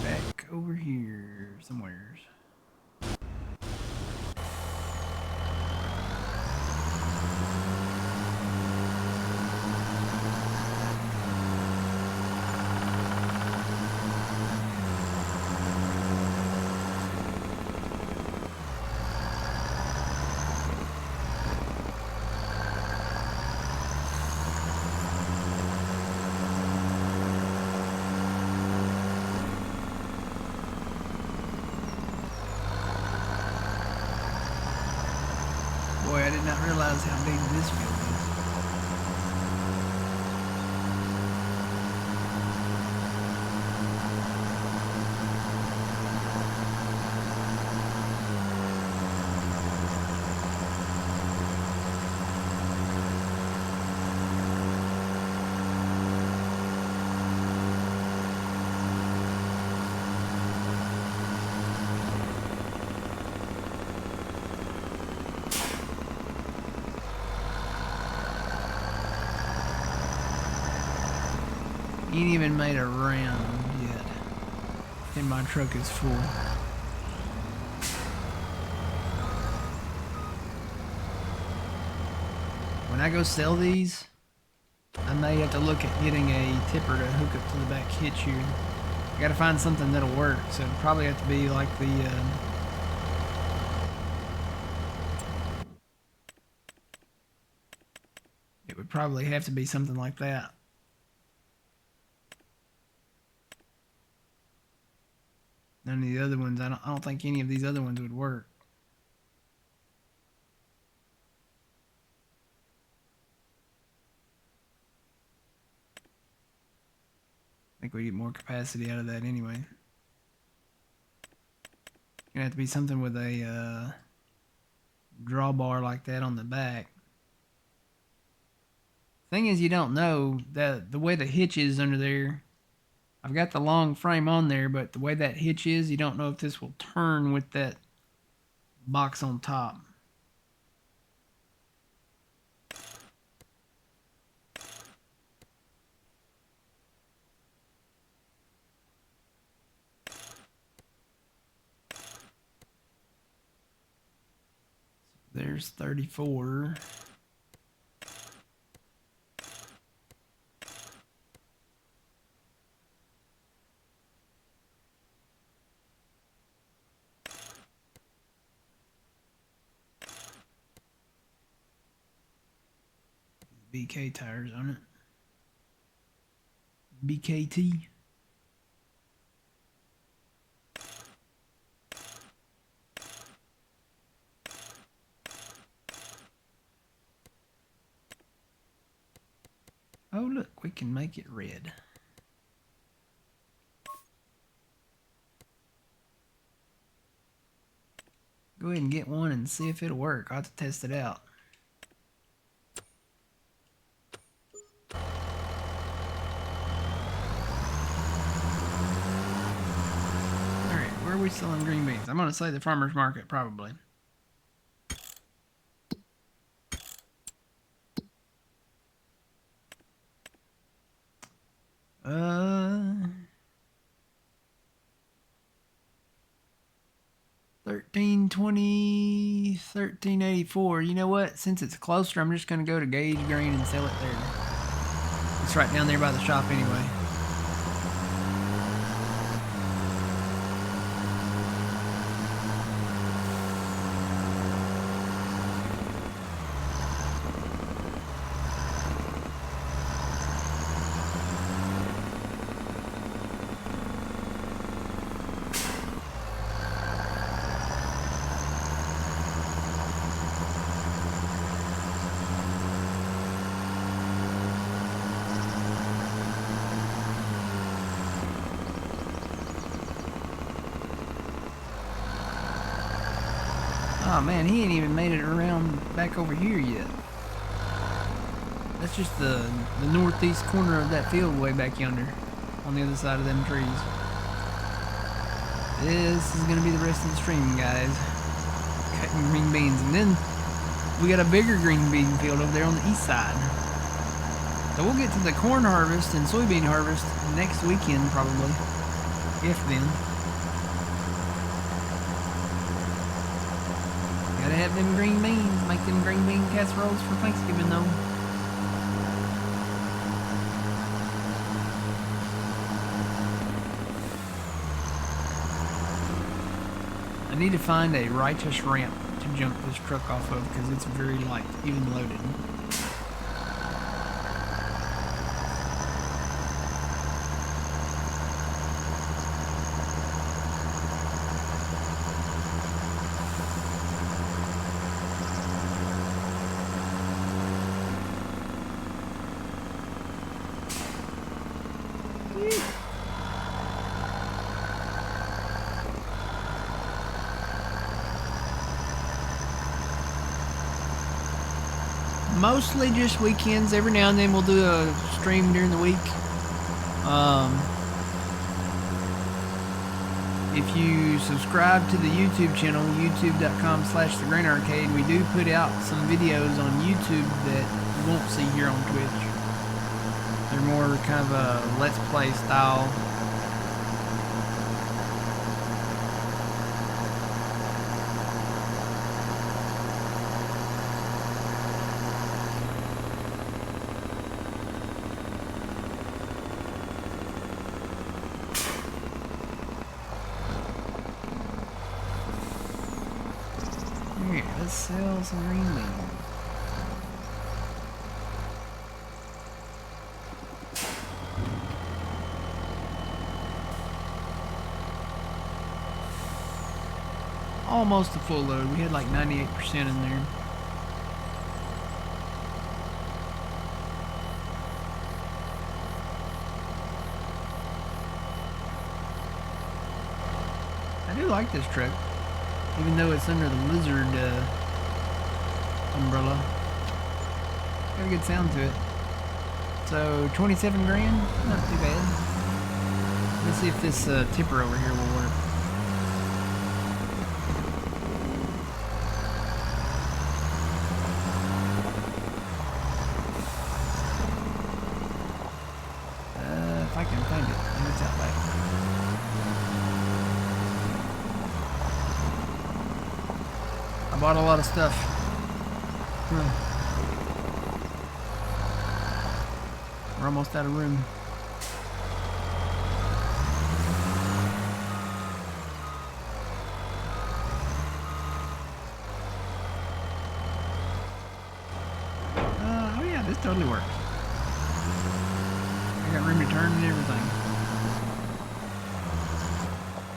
Back over here somewheres. Boy, I did not realize how big this field is. Ain't even made a round yet. And my truck is full. When I go sell these, I may have to look at getting a tipper to hook up to the back hitch here. I gotta find something that'll work, so it'll probably have to be like the it would probably have to be something like that. None of the other ones, I don't think any of these other ones would work. I think we get more capacity out of that anyway. Gonna have to be something with a drawbar like that on the back. Thing is, you don't know that the way the hitch is under there. I've got the long frame on there, but the way that hitch is, you don't know if this will turn with that box on top. There's 34. BK tires on it. BKT. Oh look, we can make it red. Go ahead and get one and see if it'll work. I'll have to test it out. Alright, where are we selling green beans? I'm gonna say the farmer's market, probably. $13.20, $13.84. You know what? Since it's closer, I'm just gonna go to Gage Green and sell it there. It's right down there by the shop anyway. Oh man, he ain't even made it around back over here yet. That's just the northeast corner of that field way back yonder, on the other side of them trees. This is gonna be the rest of the stream, guys. Cutting green beans, and then we got a bigger green bean field over there on the east side. So we'll get to the corn harvest and soybean harvest next weekend probably, if then. Gotta have them green beans, make them green bean casseroles for Thanksgiving though. I need to find a righteous ramp to jump this truck off of because it's very light, even loaded. Mostly just weekends. Every now and then we'll do a stream during the week. If you subscribe to the YouTube channel, youtube.com/thegrainarcade, we do put out some videos on YouTube that you won't see here on Twitch. They're more kind of a let's play style. Here, let's sell some green beans. Almost a full load. We had like 98% in there. I do like this truck, even though it's under the Lizard umbrella. Got a good sound to it. So 27 grand, not too bad. Let's see if this tipper over here will work. If I can find it, maybe it's out back. I bought a lot of stuff. We're almost out of room. Oh yeah, this totally works. I got room to turn and everything.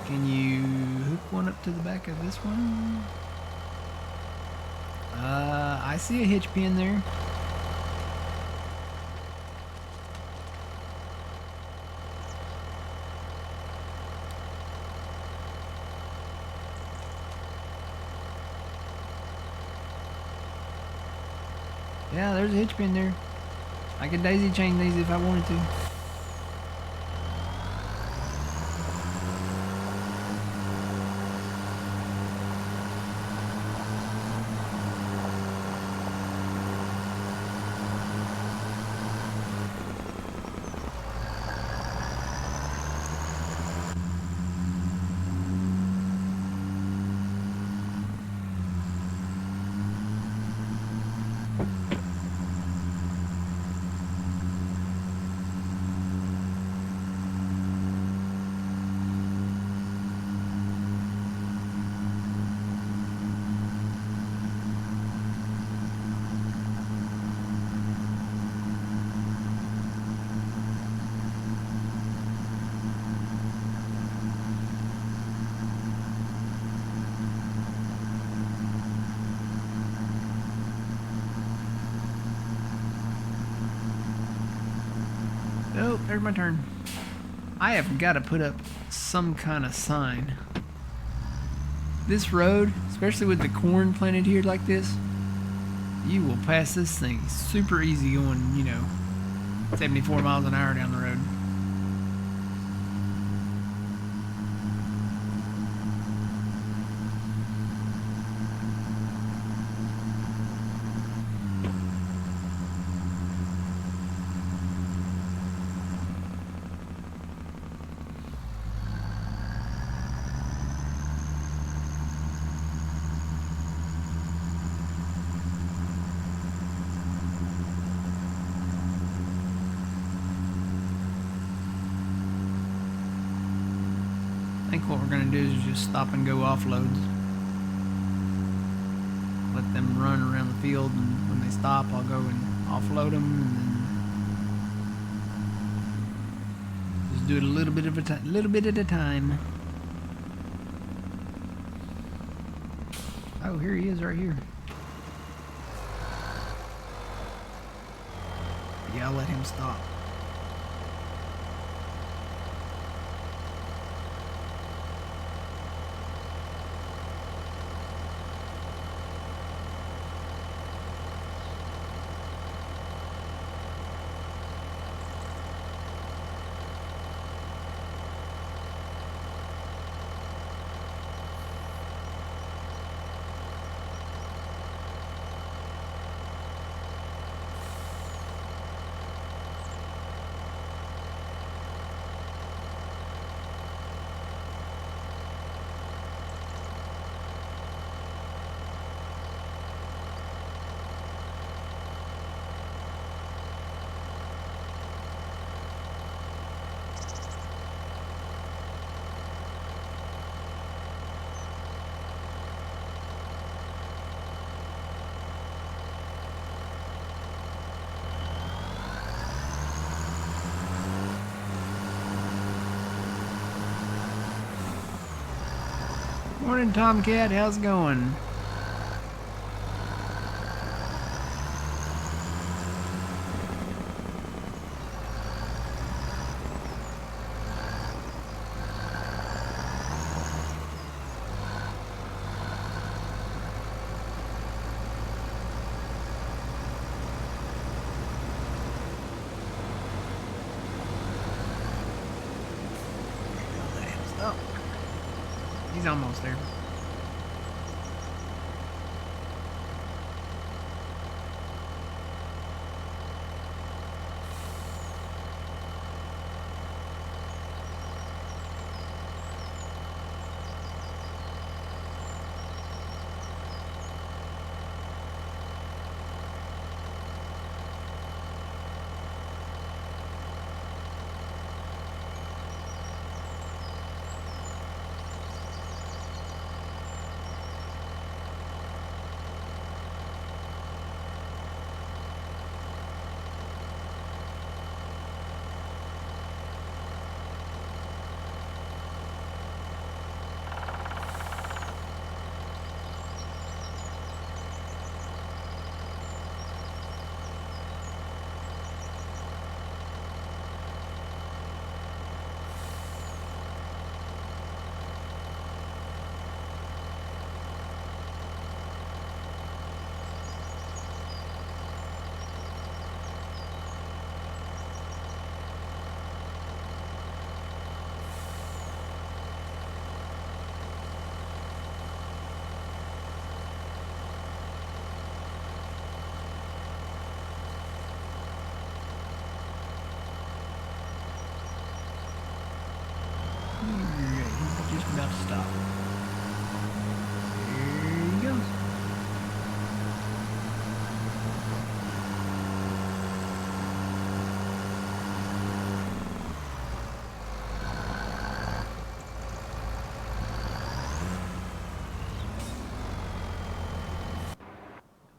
Can you hook one up to the back of this one? I see a hitch pin there. Yeah, there's a hitch pin there. I could daisy chain these if I wanted to. Oh, there's my turn. I have got to put up some kind of sign. This road, especially with the corn planted here like this, you will pass this thing super easy going, 74 miles an hour down the road. I think what we're going to do is just stop and go offloads. Let them run around the field, and when they stop, I'll go and offload them, and then just do it a little bit at a time. Oh, here he is, right here. Yeah, I'll let him stop. Morning, Tomcat. How's it going? Oh, he's almost there. He's just about to stop. Here he goes.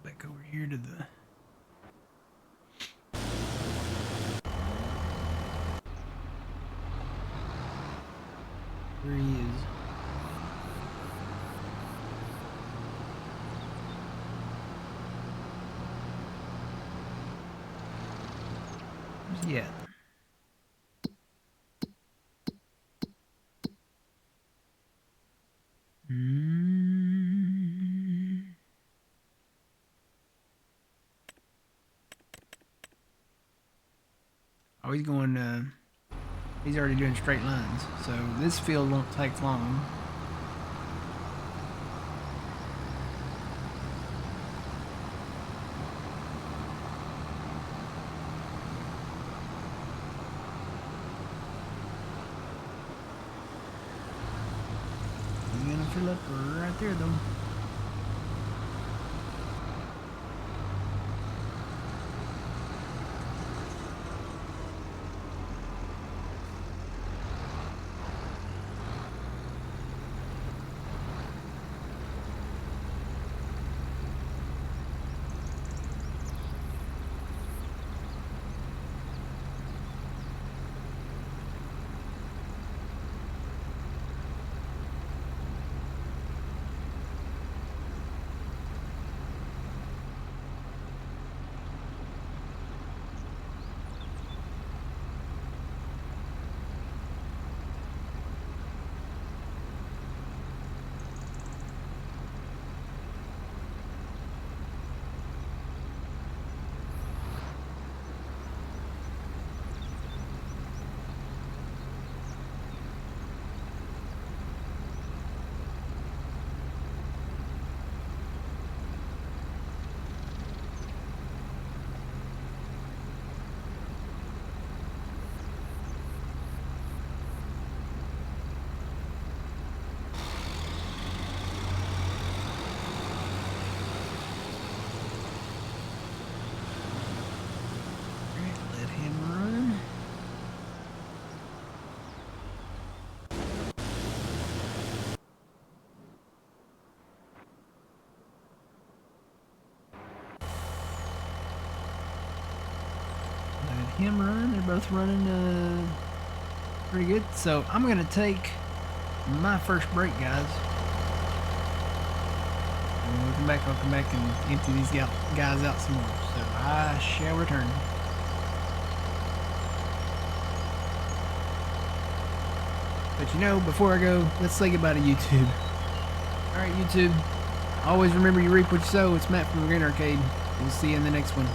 Back over here to the... There he is. Where's he at? Oh, he's going, he's already doing straight lines, so this field won't take long. He's gonna fill up right there, though. Let him run. Let him run. They're both running pretty good. So I'm gonna take my first break, guys. when we come back, I'll come back and empty these guys out some more. So I shall return. But you know, before I go, let's say goodbye to YouTube. Alright, YouTube. Always remember you reap what you sow. It's Matt from the Green Arcade. We'll see you in the next one.